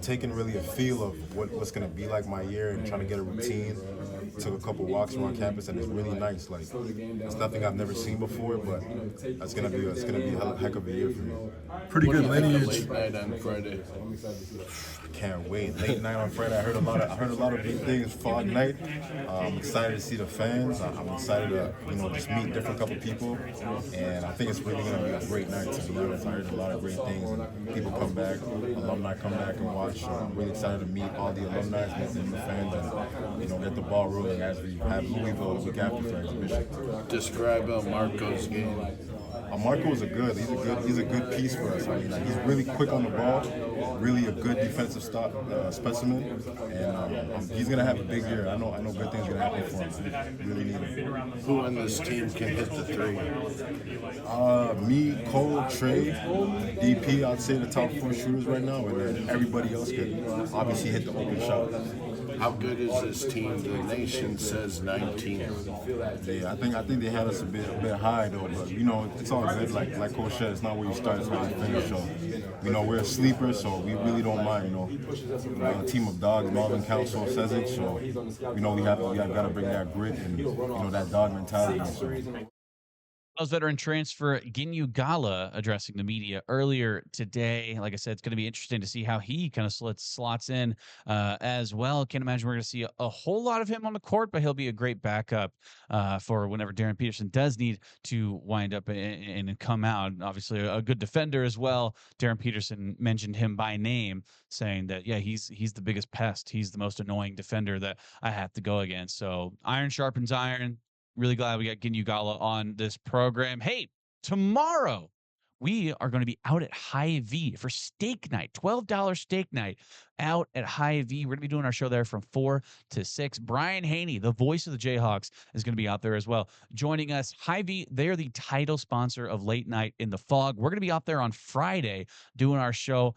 taking really a feel of what's gonna be like my year and trying to get a routine. Took a couple walks around campus and it's really nice. Like it's nothing I've never seen before, but it's gonna be a heck of a year for me. Pretty good lineage. Late night on Friday. I can't wait. Late night on Friday. I heard a lot of big things. Fog night. I'm excited to see the fans. I'm excited to just meet different couple people, and I think it's really gonna be a great night. To be honest, I heard a lot of great things, and people come back, alumni come back and watch. So I'm really excited to meet all the alumni, meet the fans, and get the ball rolling Tiller as we have Louisville the week after for exhibition. Describe Marco's game. Marco is he's a good piece for us. I mean, like, he's really quick on the ball, really a good defensive specimen, and he's gonna have a big year. I know good things are gonna happen for him. Really need him. Who on this team can hit the three? Me, Cole, Tre, DP. I'd say the top 4 shooters right now, and then everybody else could obviously hit the open shot. How good is this team? The nation says 19. Yeah, I think they had us a bit high though, but you know it's all good. Like Coach said, it's not where you start, it's where you finish. So you know we're a sleeper, so we really don't mind. You know, a team of dogs. Marvin Council says it, so you know we got to bring that grit and you know that dog mentality. So. As veteran transfer Nginyu Ngala addressing the media earlier today. Like I said, it's going to be interesting to see how he kind of slots in as well. Can't imagine we're going to see a whole lot of him on the court, but he'll be a great backup for whenever Darryn Peterson does need to wind up and come out. Obviously, a good defender as well. Darryn Peterson mentioned him by name, saying that, yeah, he's the biggest pest. He's the most annoying defender that I have to go against. So iron sharpens iron. Really glad we got Nginyu Ngala on this program. Hey, tomorrow we are going to be out at Hy-Vee for steak night, $12 steak night out at Hy-Vee. We're going to be doing our show there from 4 to 6. Brian Haney, the voice of the Jayhawks, is going to be out there as well. Joining us, Hy-Vee, they're the title sponsor of Late Night in the Fog. We're going to be out there on Friday doing our show,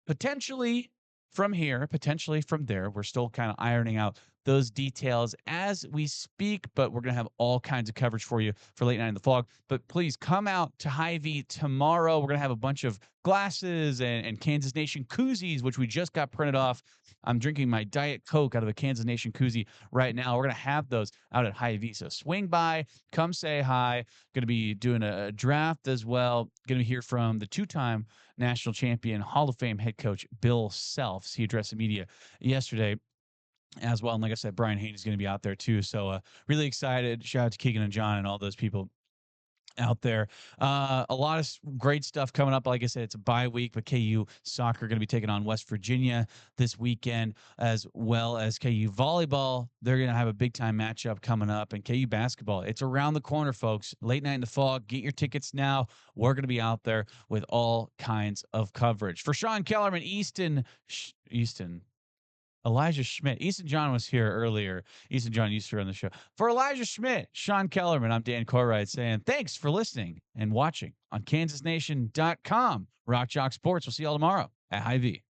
potentially from here, potentially from there. We're still kind of ironing out those details as we speak, but we're going to have all kinds of coverage for you for Late Night in the Fog. But please come out to Hy-Vee tomorrow. We're going to have a bunch of glasses and Kansas Nation koozies, which we just got printed off. I'm drinking my Diet Coke out of a Kansas Nation koozie right now. We're going to have those out at Hy-Vee. So swing by, come say hi. Going to be doing a draft as well. Going to hear from the 2-time national champion, Hall of Fame head coach Bill Selfs. He addressed the media yesterday as well. And like I said, Brian Haney is going to be out there too. So really excited. Shout out to Keegan and John and all those people out there. A lot of great stuff coming up. Like I said, it's a bye week, but KU soccer going to be taking on West Virginia this weekend, as well as KU volleyball. They're going to have a big time matchup coming up, and KU basketball. It's around the corner, folks. Late Night in the Fog. Get your tickets now. We're going to be out there with all kinds of coverage. For Sean Kellerman, Elijah Schmidt. Easton John was here earlier. Easton John used to run the show. For Elijah Schmidt, Sean Kellerman, I'm Dan Courtwright saying thanks for listening and watching on KansasNation.com. Rock Chalk Sports. We'll see y'all tomorrow at Hy-Vee.